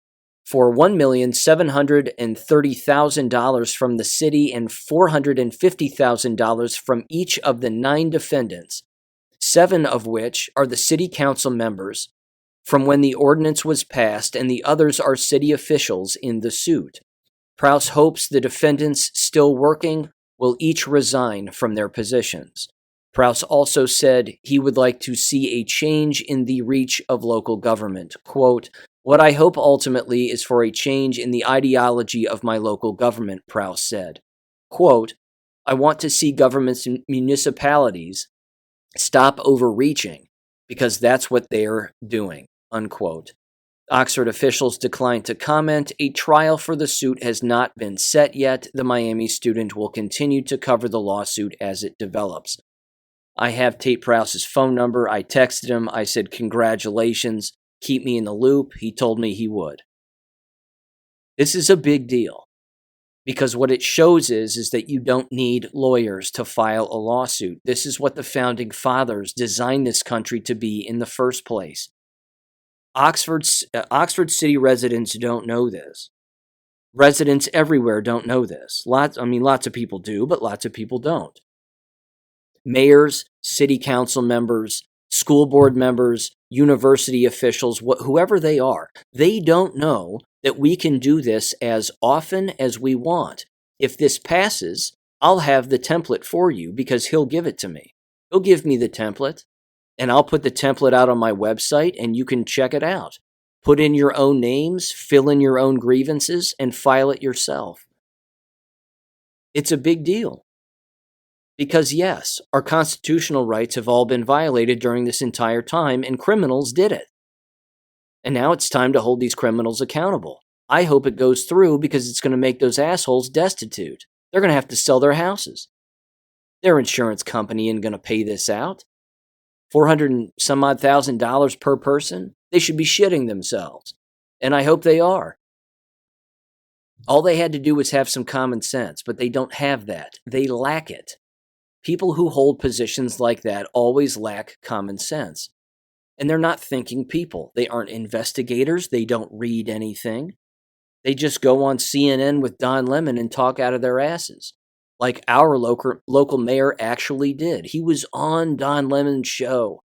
for $1,730,000 from the city and $450,000 from each of the 9 defendants, 7 of which are the city council members from when the ordinance was passed, and the others are city officials in the suit. Prowse hopes the defendants still working will each resign from their positions. Prowse also said he would like to see a change in the reach of local government. Quote, "What I hope ultimately is for a change in the ideology of my local government," Prowse said. Quote, "I want to see governments and municipalities stop overreaching because that's what they're doing," unquote. Oxford officials declined to comment. A trial for the suit has not been set yet. The Miami student will continue to cover the lawsuit as it develops. I have Tate Prowse's phone number. I texted him. I said, "Congratulations. Keep me in the loop." He told me he would. This is a big deal because what it shows is that you don't need lawyers to file a lawsuit. This is what the founding fathers designed this country to be in the first place. Oxford city residents don't know this. Residents everywhere don't know this. Lots of people do, but lots of people don't. Mayors, city council members, school board members, university officials, whoever they are, they don't know that we can do this as often as we want. If this passes, I'll have the template for you because he'll give it to me. He'll give me the template, and I'll put the template out on my website, and you can check it out. Put in your own names, fill in your own grievances, and file it yourself. It's a big deal. Because yes, our constitutional rights have all been violated during this entire time, and criminals did it. And now it's time to hold these criminals accountable. I hope it goes through because it's going to make those assholes destitute. They're going to have to sell their houses. Their insurance company isn't going to pay this out. $400 and some odd thousand per person? They should be shitting themselves. And I hope they are. All they had to do was have some common sense, but they don't have that. They lack it. People who hold positions like that always lack common sense. And they're not thinking people. They aren't investigators. They don't read anything. They just go on CNN with Don Lemon and talk out of their asses, like our local mayor actually did. He was on Don Lemon's show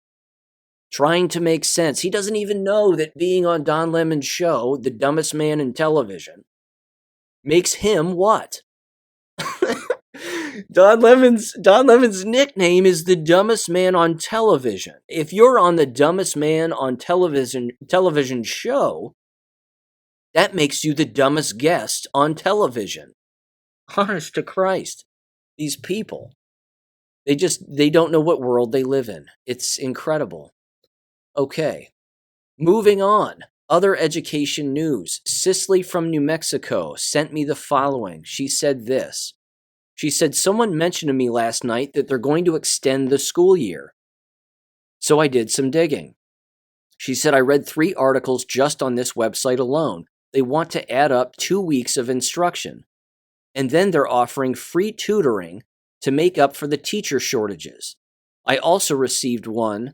trying to make sense. He doesn't even know that being on Don Lemon's show, the dumbest man in television, makes him what? Don Lemon's nickname is the dumbest man on television. If you're on the dumbest man on television show, that makes you the dumbest guest on television. Honest to Christ. These people, they don't know what world they live in. It's incredible. Okay. Moving on. Other education news. Cicely from New Mexico sent me the following. She said this. She said, someone mentioned to me last night that they're going to extend the school year. So I did some digging. She said, I read 3 articles just on this website alone. They want to add up 2 weeks of instruction. And then they're offering free tutoring to make up for the teacher shortages. I also received one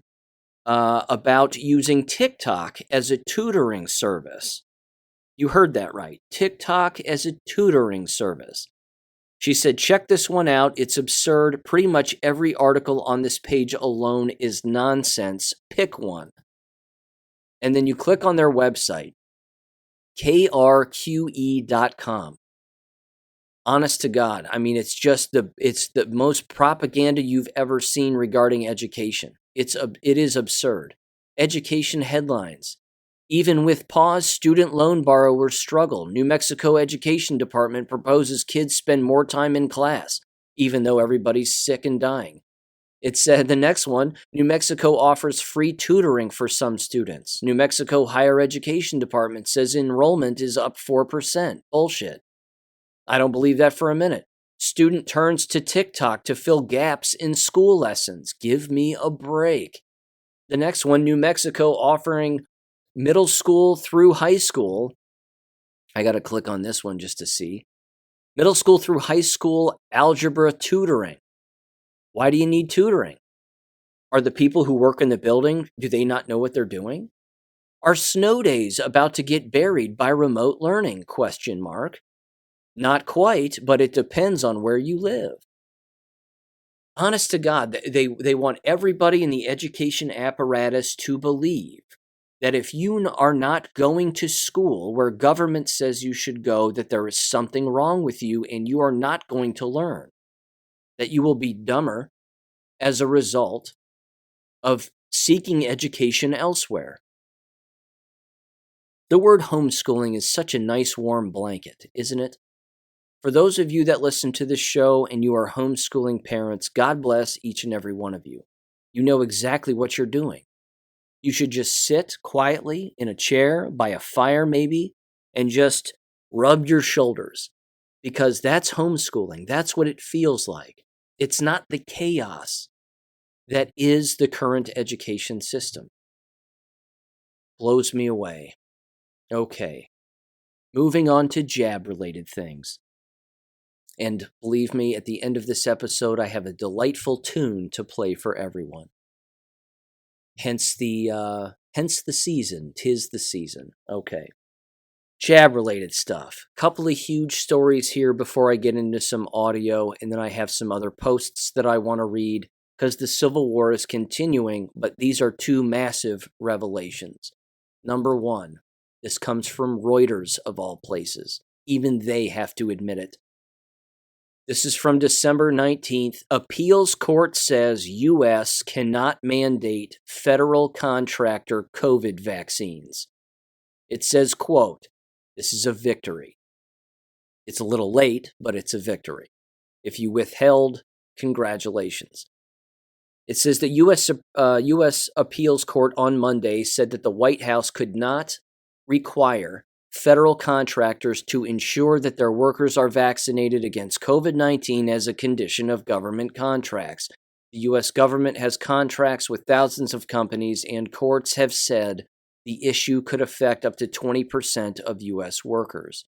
about using TikTok as a tutoring service. You heard that right. TikTok as a tutoring service. She said, check this one out. It's absurd. Pretty much every article on this page alone is nonsense. Pick one. And then you click on their website, krqe.com. Honest to God, I mean, it's the most propaganda you've ever seen regarding education. It is absurd. Education headlines. Even with pause, student loan borrowers struggle. New Mexico Education Department proposes kids spend more time in class, even though everybody's sick and dying. It said the next one, New Mexico offers free tutoring for some students. New Mexico Higher Education Department says enrollment is up 4%. Bullshit. I don't believe that for a minute. Student turns to TikTok to fill gaps in school lessons. Give me a break. The next one, New Mexico offering middle school through high school. I got to click on this one just to see. Middle school through high school algebra tutoring. Why do you need tutoring? Are the people who work in the building, do they not know what they're doing? Are snow days about to get buried by remote learning? Question mark. Not quite, but it depends on where you live. Honest to God, they want everybody in the education apparatus to believe that if you are not going to school where government says you should go, that there is something wrong with you and you are not going to learn, that you will be dumber as a result of seeking education elsewhere. The word homeschooling is such a nice warm blanket, isn't it? For those of you that listen to this show and you are homeschooling parents, God bless each and every one of you. You know exactly what you're doing. You should just sit quietly in a chair by a fire maybe and just rub your shoulders, because that's homeschooling. That's what it feels like. It's not the chaos that is the current education system. Blows me away. Okay. Moving on to jab-related things. And believe me, at the end of this episode, I have a delightful tune to play for everyone. Hence the season. 'Tis the season. Okay. Jab-related stuff. Couple of huge stories here before I get into some audio, and then I have some other posts that I want to read, because the Civil War is continuing, but these are 2 massive revelations. Number 1, this comes from Reuters of all places. Even they have to admit it. This is from December 19th. Appeals court says U.S. cannot mandate federal contractor COVID vaccines. It says, quote, this is a victory. It's a little late, but it's a victory. If you withheld, congratulations. It says that U.S. Appeals Court on Monday said that the White House could not require federal contractors to ensure that their workers are vaccinated against COVID-19 as a condition of government contracts. The U.S. government has contracts with thousands of companies, and courts have said the issue could affect up to 20% of U.S. workers.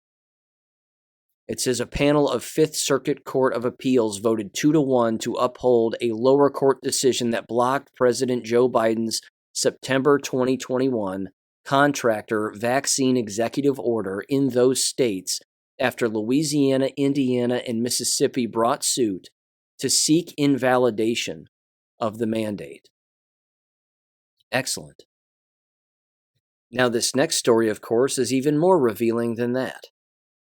It says a panel of Fifth Circuit Court of Appeals voted 2-1 to uphold a lower court decision that blocked President Joe Biden's September 2021 contractor vaccine executive order in those states after Louisiana, Indiana, and Mississippi brought suit to seek invalidation of the mandate. Excellent. Now, this next story, of course, is even more revealing than that.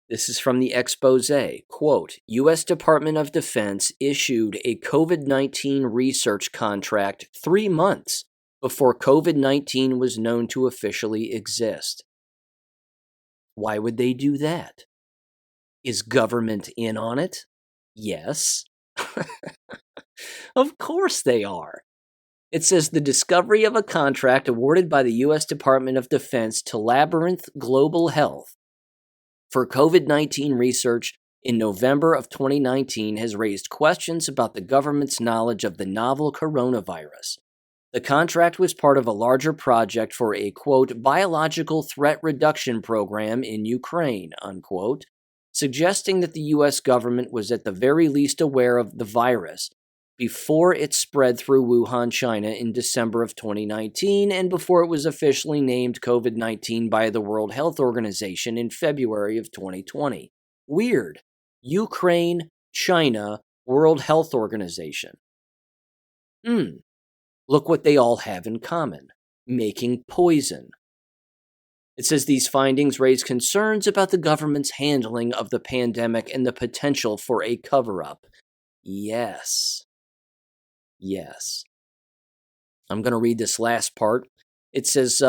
This is from the expose. Quote, U.S. Department of Defense issued a COVID-19 research contract 3 months before COVID-19 was known to officially exist. Why would they do that? Is government in on it? Yes. Of course they are. It says the discovery of a contract awarded by the U.S. Department of Defense to Labyrinth Global Health for COVID-19 research in November of 2019 has raised questions about the government's knowledge of the novel coronavirus. The contract was part of a larger project for a, quote, biological threat reduction program in Ukraine, unquote, suggesting that the U.S. government was at the very least aware of the virus before it spread through Wuhan, China in December of 2019 and before it was officially named COVID-19 by the World Health Organization in February of 2020. Weird. Ukraine, China, World Health Organization. Look what they all have in common. Making poison. It says these findings raise concerns about the government's handling of the pandemic and the potential for a cover-up. Yes. I'm going to read this last part. It says,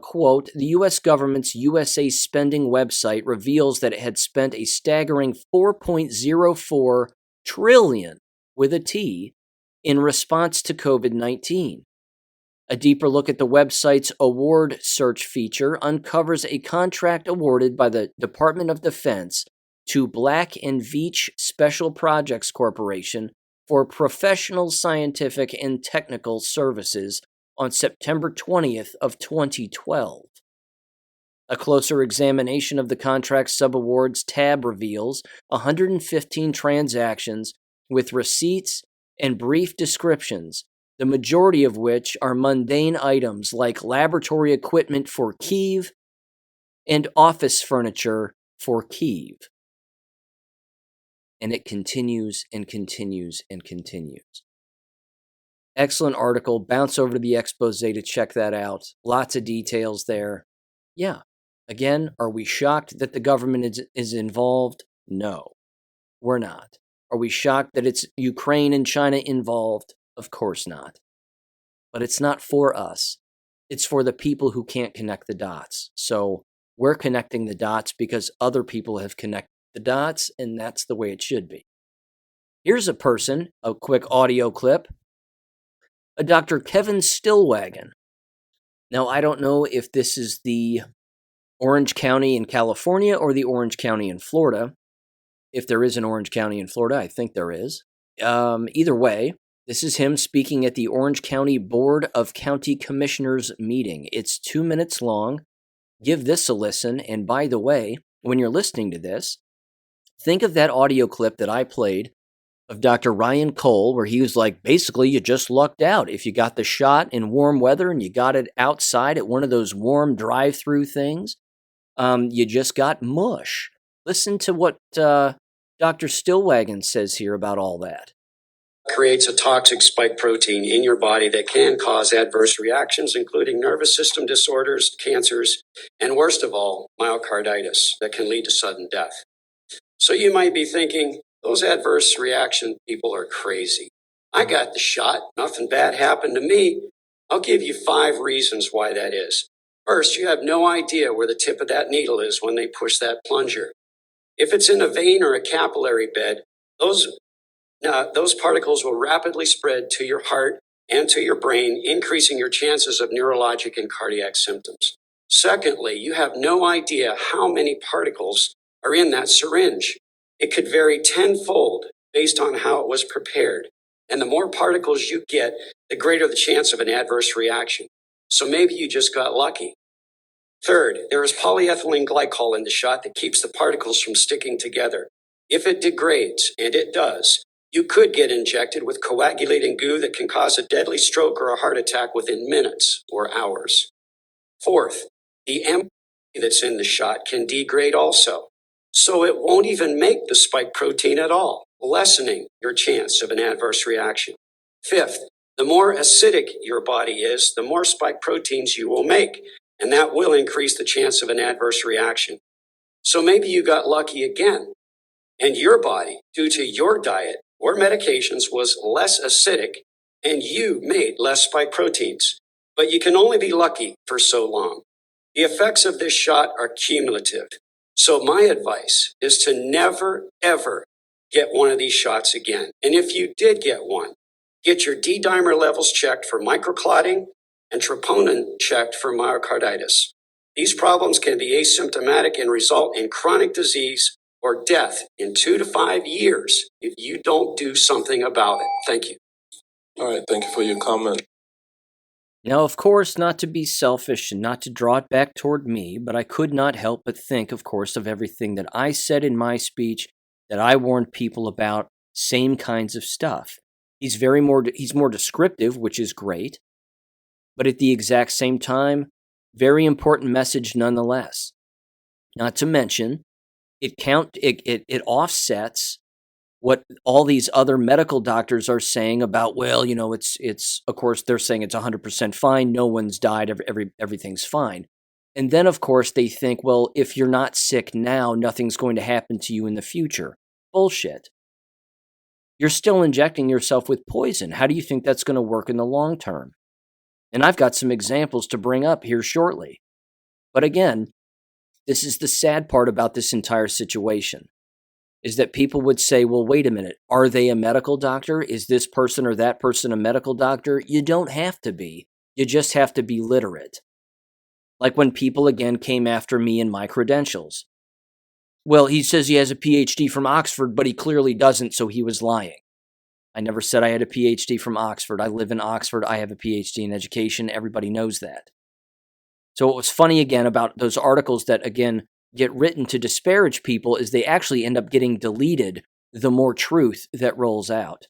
quote, the U.S. government's USA Spending website reveals that it had spent a staggering $4.04 trillion, with a T, in response to COVID-19. A deeper look at the website's award search feature uncovers a contract awarded by the Department of Defense to Black & Veatch Special Projects Corporation for professional, scientific, and technical services on September 20th of 2012. A closer examination of the contract subawards tab reveals 115 transactions with receipts and brief descriptions, the majority of which are mundane items like laboratory equipment for Kyiv and office furniture for Kyiv. And it continues and continues and continues. Excellent article. Bounce over to the expose to check that out. Lots of details there. Yeah. Again, are we shocked that the government is involved? No, we're not. Are we shocked that it's Ukraine and China involved? Of course not. But it's not for us. It's for the people who can't connect the dots. So we're connecting the dots because other people have connected the dots, and that's the way it should be. Here's a person, a quick audio clip, a Dr. Kevin Stillwagon. Now, I don't know if this is the Orange County in California or the Orange County in Florida. If there is an Orange County in Florida, I think there is. Either way, this is him speaking at the Orange County Board of County Commissioners meeting. It's 2 minutes long. Give this a listen, and by the way, when you're listening to this, think of that audio clip that I played of Dr. Ryan Cole, where he was like, basically, you just lucked out. If you got the shot in warm weather and you got it outside at one of those warm drive-through things, you just got mush. Listen to what Dr. Stillwagon says here about all that. Creates a toxic spike protein in your body that can cause adverse reactions, including nervous system disorders, cancers, and worst of all, myocarditis that can lead to sudden death. So you might be thinking, those adverse reaction people are crazy. I got the shot. Nothing bad happened to me. I'll give you 5 reasons why that is. First, you have no idea where the tip of that needle is when they push that plunger. If it's in a vein or a capillary bed, those particles will rapidly spread to your heart and to your brain, increasing your chances of neurologic and cardiac symptoms. Secondly, you have no idea how many particles are in that syringe. It could vary tenfold based on how it was prepared. And the more particles you get, the greater the chance of an adverse reaction. So maybe you just got lucky. Third, there is polyethylene glycol in the shot that keeps the particles from sticking together. If it degrades, and it does, you could get injected with coagulating goo that can cause a deadly stroke or a heart attack within minutes or hours. Fourth, the mRNA that's in the shot can degrade also, so it won't even make the spike protein at all, lessening your chance of an adverse reaction. Fifth, The more acidic your body is, the more spike proteins you will make, and that will increase the chance of an adverse reaction. So maybe you got lucky again, and your body, due to your diet or medications, was less acidic, and you made less spike proteins. But you can only be lucky for so long. The effects of this shot are cumulative. So my advice is to never, ever get one of these shots again. And if you did get one, get your D-dimer levels checked for microclotting and troponin checked for myocarditis. These problems can be asymptomatic and result in chronic disease or death in 2 to 5 years if you don't do something about it. Thank you. All right, thank you for your comment. Now, of course, not to be selfish and not to draw it back toward me, but I could not help but think, of course, of everything that I said in my speech, that I warned people about, same kinds of stuff. He's more descriptive, which is great, but at the exact same time, very important message nonetheless. Not to mention, it offsets what all these other medical doctors are saying about, well, it's of course they're saying it's 100% fine, no one's died, everything's fine. And then of course they think, well, if you're not sick now, nothing's going to happen to you in the future. Bullshit. You're still injecting yourself with poison. How do you think that's going to work in the long term? And I've got some examples to bring up here shortly. But again, this is the sad part about this entire situation, is that people would say, well, wait a minute, are they a medical doctor? Is this person or that person a medical doctor? You don't have to be. You just have to be literate. Like when people again came after me and my credentials. Well, he says he has a PhD from Oxford, but he clearly doesn't, so he was lying. I never said I had a PhD from Oxford. I live in Oxford. I have a PhD in education. Everybody knows that. So what was funny again about those articles that, again, get written to disparage people is they actually end up getting deleted the more truth that rolls out.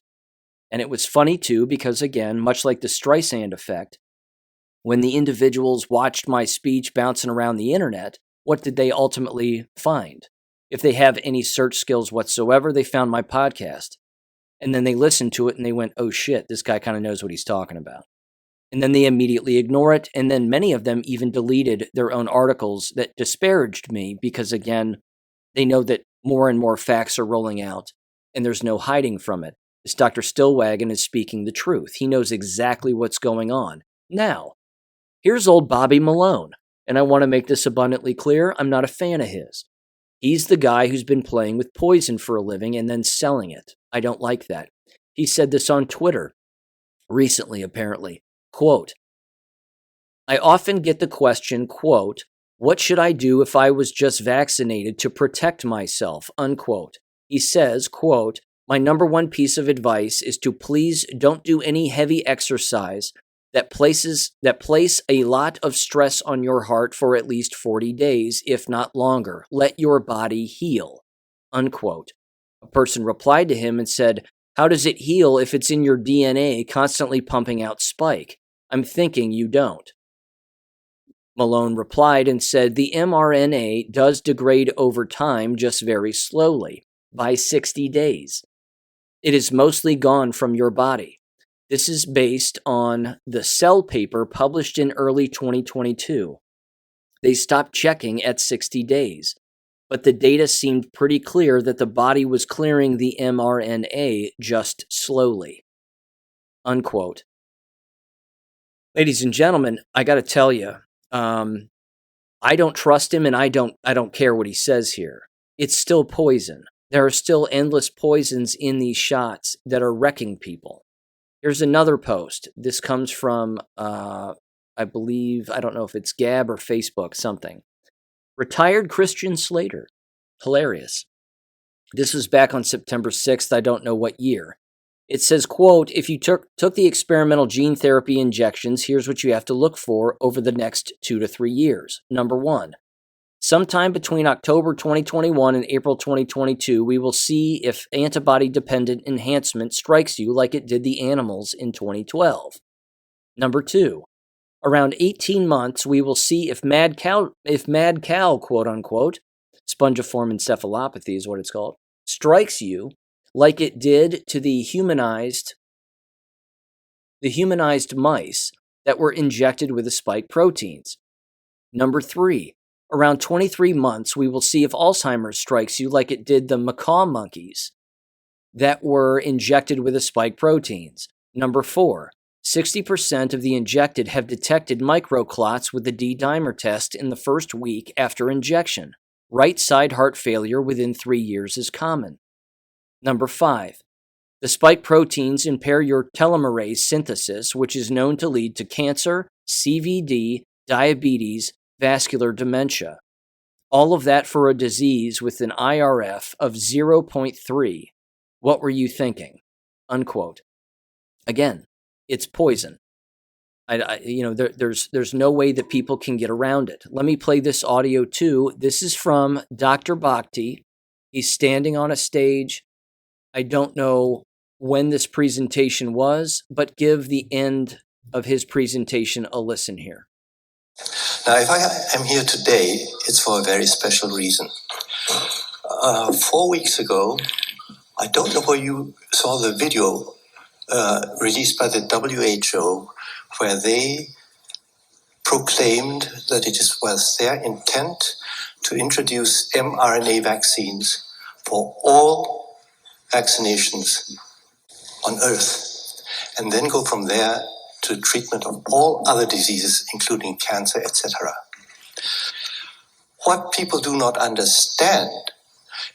And it was funny too because, again, much like the Streisand effect, when the individuals watched my speech bouncing around the internet, what did they ultimately find? If they have any search skills whatsoever, they found my podcast. And then they listened to it and they went, oh shit, this guy kind of knows what he's talking about. And then they immediately ignore it. And then many of them even deleted their own articles that disparaged me because, again, they know that more and more facts are rolling out and there's no hiding from it. This Dr. Stillwagon is speaking the truth. He knows exactly what's going on. Now, here's old Bobby Malone. And I want to make this abundantly clear. I'm not a fan of his. He's the guy who's been playing with poison for a living and then selling it. I don't like that. He said this on Twitter recently, apparently. Quote, I often get the question, quote, what should I do if I was just vaccinated to protect myself, unquote. He says, quote, my number one piece of advice is to please don't do any heavy exercise that place a lot of stress on your heart for at least 40 days, if not longer. Let your body heal, unquote. A person replied to him and said, how does it heal if it's in your DNA constantly pumping out spike? I'm thinking you don't. Malone replied and said, the mRNA does degrade over time, just very slowly, by 60 days. It is mostly gone from your body. This is based on the Cell paper published in early 2022. They stopped checking at 60 days, but the data seemed pretty clear that the body was clearing the mRNA just slowly. Unquote. Ladies and gentlemen, I got to tell you, I don't trust him and I don't care what he says here. It's still poison. There are still endless poisons in these shots that are wrecking people. Here's another post. This comes from, I believe, I don't know if it's Gab or Facebook, something. Retired Christian Slater. Hilarious. This was back on September 6th. I don't know what year. It says, quote, if you took the experimental gene therapy injections, here's what you have to look for over the next 2 to 3 years. Number one, sometime between October 2021 and April 2022, we will see if antibody-dependent enhancement strikes you like it did the animals in 2012. Number two, around 18 months, we will see if mad cow, quote-unquote, spongiform encephalopathy is what it's called, strikes you like it did to the humanized the humanized mice that were injected with the spike proteins. Number 3, around 23 months, we will see if Alzheimer's strikes you like it did the macaw monkeys that were injected with the spike proteins. Number 4, 60% of the injected have detected microclots with the D-dimer test in the first week after injection. Right side heart failure within 3 years is common. Number 5, the spike proteins impair your telomerase synthesis, which is known to lead to cancer, CVD, diabetes, vascular dementia. All of that for a disease with an IRF of 0.3. What were you thinking? Unquote. Again, it's poison. There's no way that people can get around it. Let me play this audio too. This is from Dr. Bhakti. He's standing on a stage. I don't know when this presentation was, but give the end of his presentation a listen here. Now, if I am here today, it's for a very special reason. 4 weeks ago, I don't know where you saw the video released by the WHO, where they proclaimed that it was their intent to introduce mRNA vaccines for all vaccinations on Earth, and then go from there to treatment of all other diseases, including cancer, etc. What people do not understand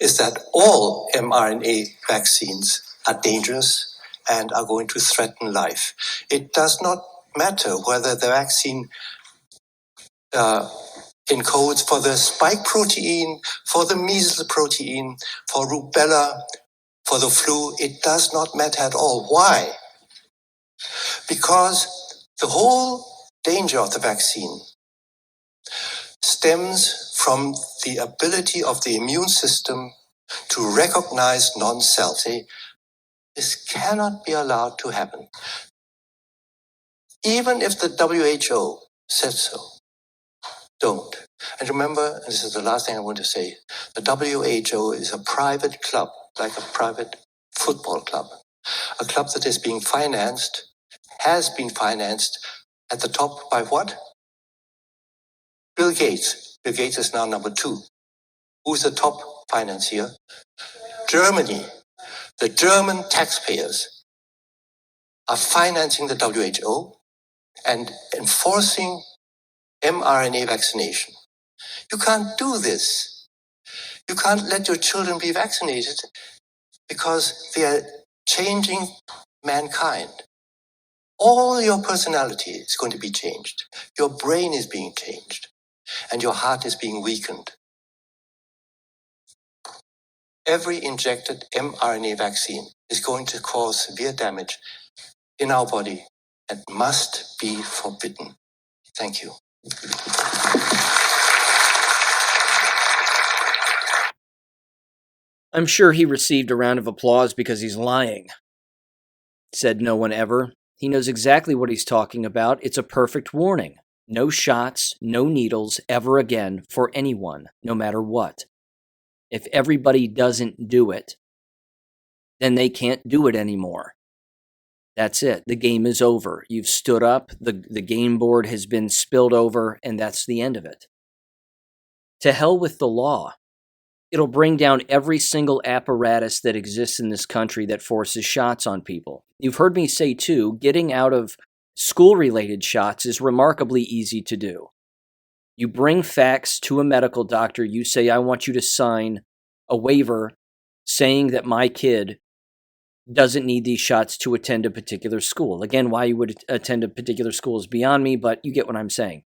is that all mRNA vaccines are dangerous and are going to threaten life. It does not matter whether the vaccine encodes for the spike protein, for the measles protein, for rubella, for the flu. It does not matter at all. Why? Because the whole danger of the vaccine stems from the ability of the immune system to recognize non-self. This cannot be allowed to happen. Even if the WHO said so, don't. And remember, and this is the last thing I want to say, the WHO is a private club, like a private football club. A club that has been financed at the top by what? Bill Gates. Bill Gates is now number 2. Who's the top financier? Germany. The German taxpayers are financing the WHO and enforcing mRNA vaccination. You can't do this. You can't let your children be vaccinated because they are changing mankind. All your personality is going to be changed. Your brain is being changed, and your heart is being weakened. Every injected mRNA vaccine is going to cause severe damage in our body and must be forbidden. Thank you. I'm sure he received a round of applause because he's lying. Said no one ever. He knows exactly what he's talking about. It's a perfect warning. No shots, no needles ever again for anyone, no matter what. If everybody doesn't do it, then they can't do it anymore. That's it. The game is over. You've stood up, the game board has been spilled over, and that's the end of it. To hell with the law. It'll bring down every single apparatus that exists in this country that forces shots on people. You've heard me say, too, getting out of school-related shots is remarkably easy to do. You bring facts to a medical doctor. You say, I want you to sign a waiver saying that my kid doesn't need these shots to attend a particular school. Again, why you would attend a particular school is beyond me, but you get what I'm saying.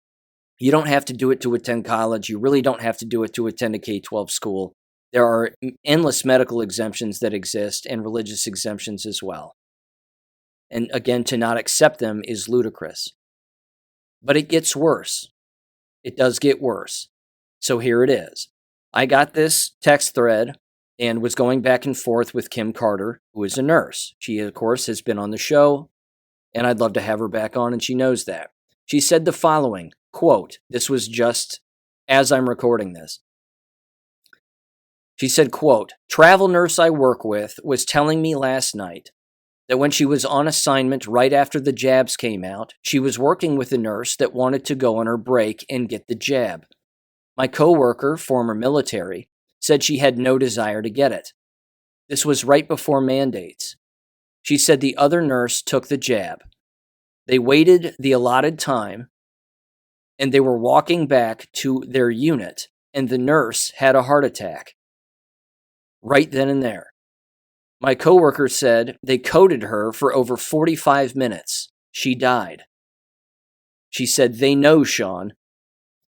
You don't have to do it to attend college. You really don't have to do it to attend a K-12 school. There are endless medical exemptions that exist and religious exemptions as well. And again, to not accept them is ludicrous. But it gets worse. It does get worse. So here it is. I got this text thread and was going back and forth with Kim Carter, who is a nurse. She, of course, has been on the show, and I'd love to have her back on, and she knows that. She said the following, quote, this was just as I'm recording this. She said, quote, travel nurse I work with was telling me last night that when she was on assignment right after the jabs came out, she was working with a nurse that wanted to go on her break and get the jab. My coworker, former military, said she had no desire to get it. This was right before mandates. She said the other nurse took the jab. They waited the allotted time, and they were walking back to their unit, and the nurse had a heart attack. Right then and there. My coworker said they coded her for over 45 minutes. She died. She said, "They know, Sean.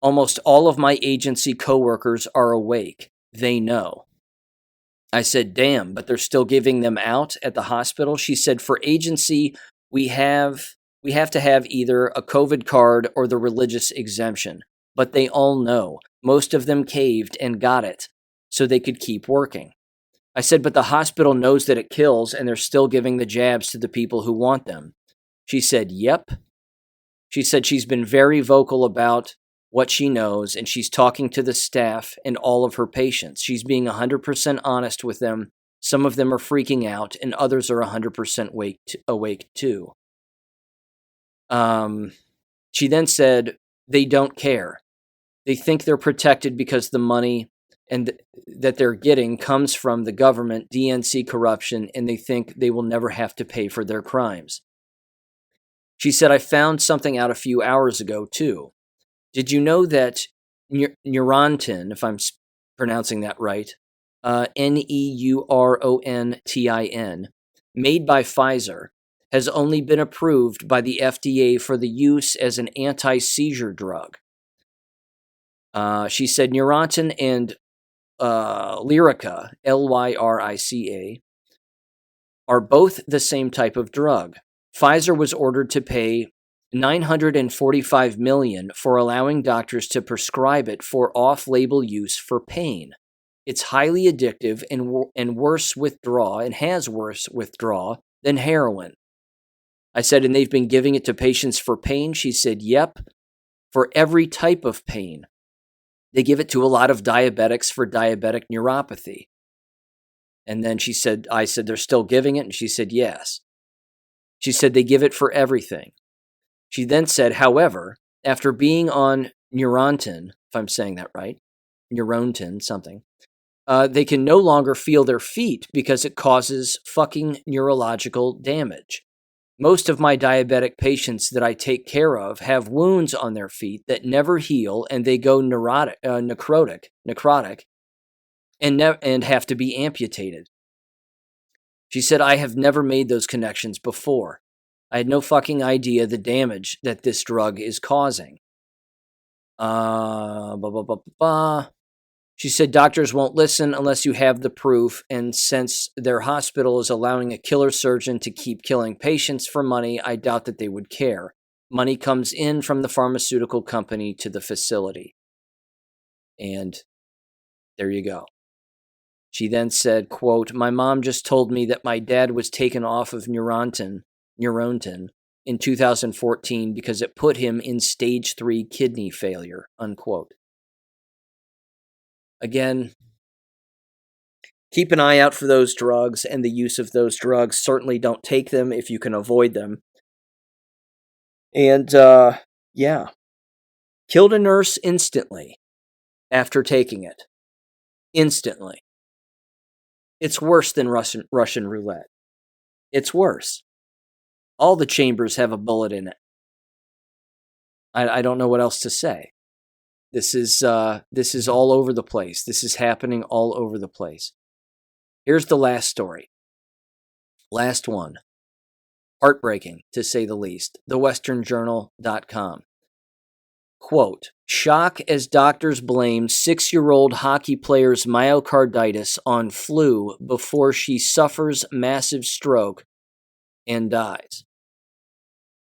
Almost all of my agency coworkers are awake. They know." I said, "Damn, but they're still giving them out at the hospital?" She said, "For agency, we have to have either a COVID card or the religious exemption. But they all know. Most of them caved and got it so they could keep working." I said, "But the hospital knows that it kills and they're still giving the jabs to the people who want them." She said, "Yep." She said she's been very vocal about what she knows, and she's talking to the staff and all of her patients. She's being 100% honest with them. Some of them are freaking out, and others are 100% awake too. She then said, they don't care. They think they're protected because the money that they're getting comes from the government, DNC corruption, and they think they will never have to pay for their crimes. She said, "I found something out a few hours ago, too. Did you know that Neurontin, if I'm pronouncing that right, Neurontin, made by Pfizer, has only been approved by the FDA for the use as an anti-seizure drug?" She said Neurontin and Lyrica, Lyrica, are both the same type of drug. Pfizer was ordered to pay $945 million for allowing doctors to prescribe it for off-label use for pain. It's highly addictive and worse withdrawal, and has worse withdrawal than heroin. I said, "And they've been giving it to patients for pain?" She said, "Yep, for every type of pain. They give it to a lot of diabetics for diabetic neuropathy." And then I said, "They're still giving it?" And she said, "Yes." She said, "They give it for everything." She then said, however, after being on Neurontin, if I'm saying that right, Neurontin something, they can no longer feel their feet because it causes fucking neurological damage. Most of my diabetic patients that I take care of have wounds on their feet that never heal, and they go necrotic, and have to be amputated. She said, "I have never made those connections before. I had no fucking idea the damage that this drug is causing." She said, "Doctors won't listen unless you have the proof, and since their hospital is allowing a killer surgeon to keep killing patients for money, I doubt that they would care. Money comes in from the pharmaceutical company to the facility." And there you go. She then said, quote, "My mom just told me that my dad was taken off of Neurontin in 2014 because it put him in stage 3 kidney failure," unquote. Again, keep an eye out for those drugs and the use of those drugs. Certainly don't take them if you can avoid them. And, yeah. Killed a nurse instantly after taking it. Instantly. It's worse than Russian roulette. It's worse. All the chambers have a bullet in it. I don't know what else to say. This is all over the place. This is happening all over the place. Here's the last story. Last one. Heartbreaking, to say the least. TheWesternJournal.com. Quote, "Shock as doctors blame 6-year-old hockey player's myocarditis on flu before she suffers massive stroke and dies."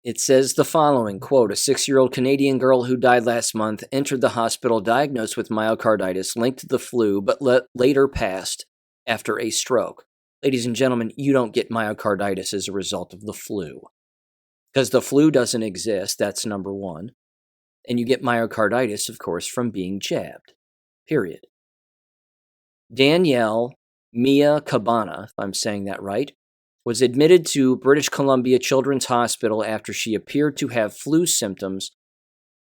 It says the following, quote, "A 6-year-old Canadian girl who died last month entered the hospital diagnosed with myocarditis linked to the flu, but later passed after a stroke." Ladies and gentlemen, you don't get myocarditis as a result of the flu, because the flu doesn't exist. That's number one. And you get myocarditis, of course, from being jabbed. Period. Danielle Mia Cabana, if I'm saying that right, was admitted to British Columbia Children's Hospital after she appeared to have flu symptoms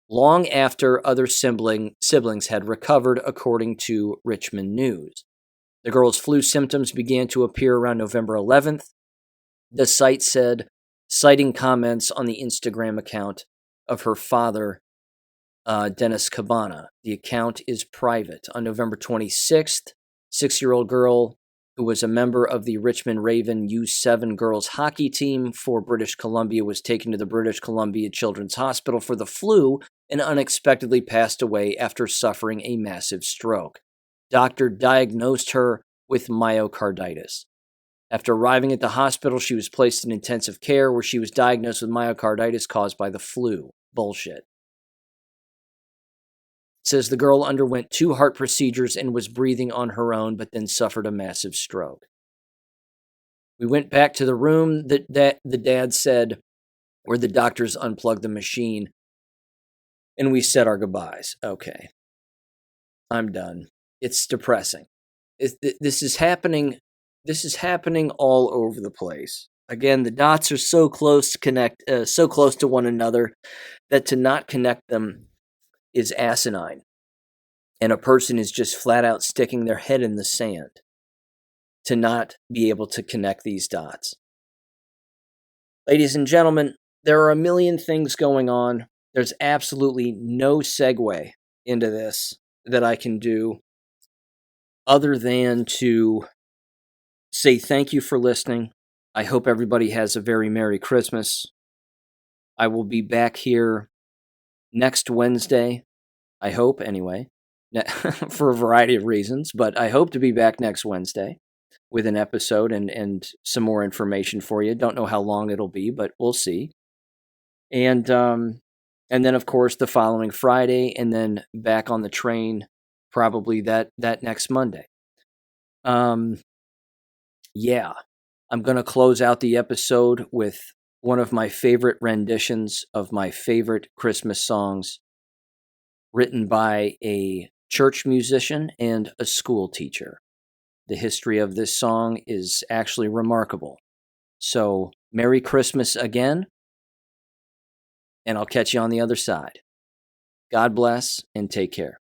long after other siblings had recovered, according to Richmond News. The girl's flu symptoms began to appear around November 11th, the site said, citing comments on the Instagram account of her father, Dennis Cabana. The account is private. On November 26th, 6-year-old girl who was a member of the Richmond Raven U7 girls hockey team for British Columbia was taken to the British Columbia Children's Hospital for the flu and unexpectedly passed away after suffering a massive stroke. Doctor diagnosed her with myocarditis. After arriving at the hospital, she was placed in intensive care where she was diagnosed with myocarditis caused by the flu. Bullshit. It says the girl underwent 2 heart procedures and was breathing on her own, but then suffered a massive stroke. We went back to the room that the dad said, where the doctors unplugged the machine, and we said our goodbyes. Okay. I'm done. It's depressing. This is happening. This is happening all over the place. Again, the dots are so close to one another that to not connect them is asinine. And a person is just flat out sticking their head in the sand to not be able to connect these dots. Ladies and gentlemen, there are a million things going on. There's absolutely no segue into this that I can do other than to say thank you for listening. I hope everybody has a very Merry Christmas. I will be back here next Wednesday. I hope, anyway, for a variety of reasons, but I hope to be back next Wednesday with an episode and some more information for you. Don't know how long it'll be, but we'll see. And then, of course, the following Friday, and then back on the train probably that next Monday. Yeah, I'm going to close out the episode with one of my favorite renditions of my favorite Christmas songs, written by a church musician and a school teacher. The history of this song is actually remarkable. So, Merry Christmas again, and I'll catch you on the other side. God bless, and take care.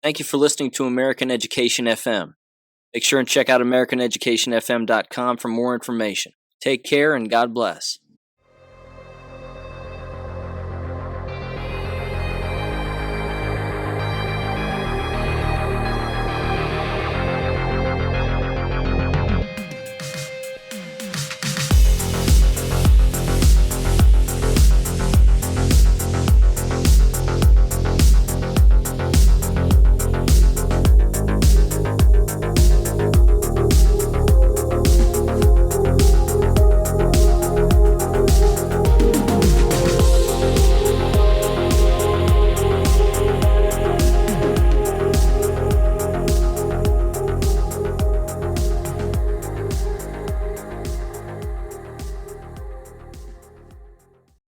Thank you for listening to American Education FM. Make sure and check out AmericanEducationFM.com for more information. Take care and God bless.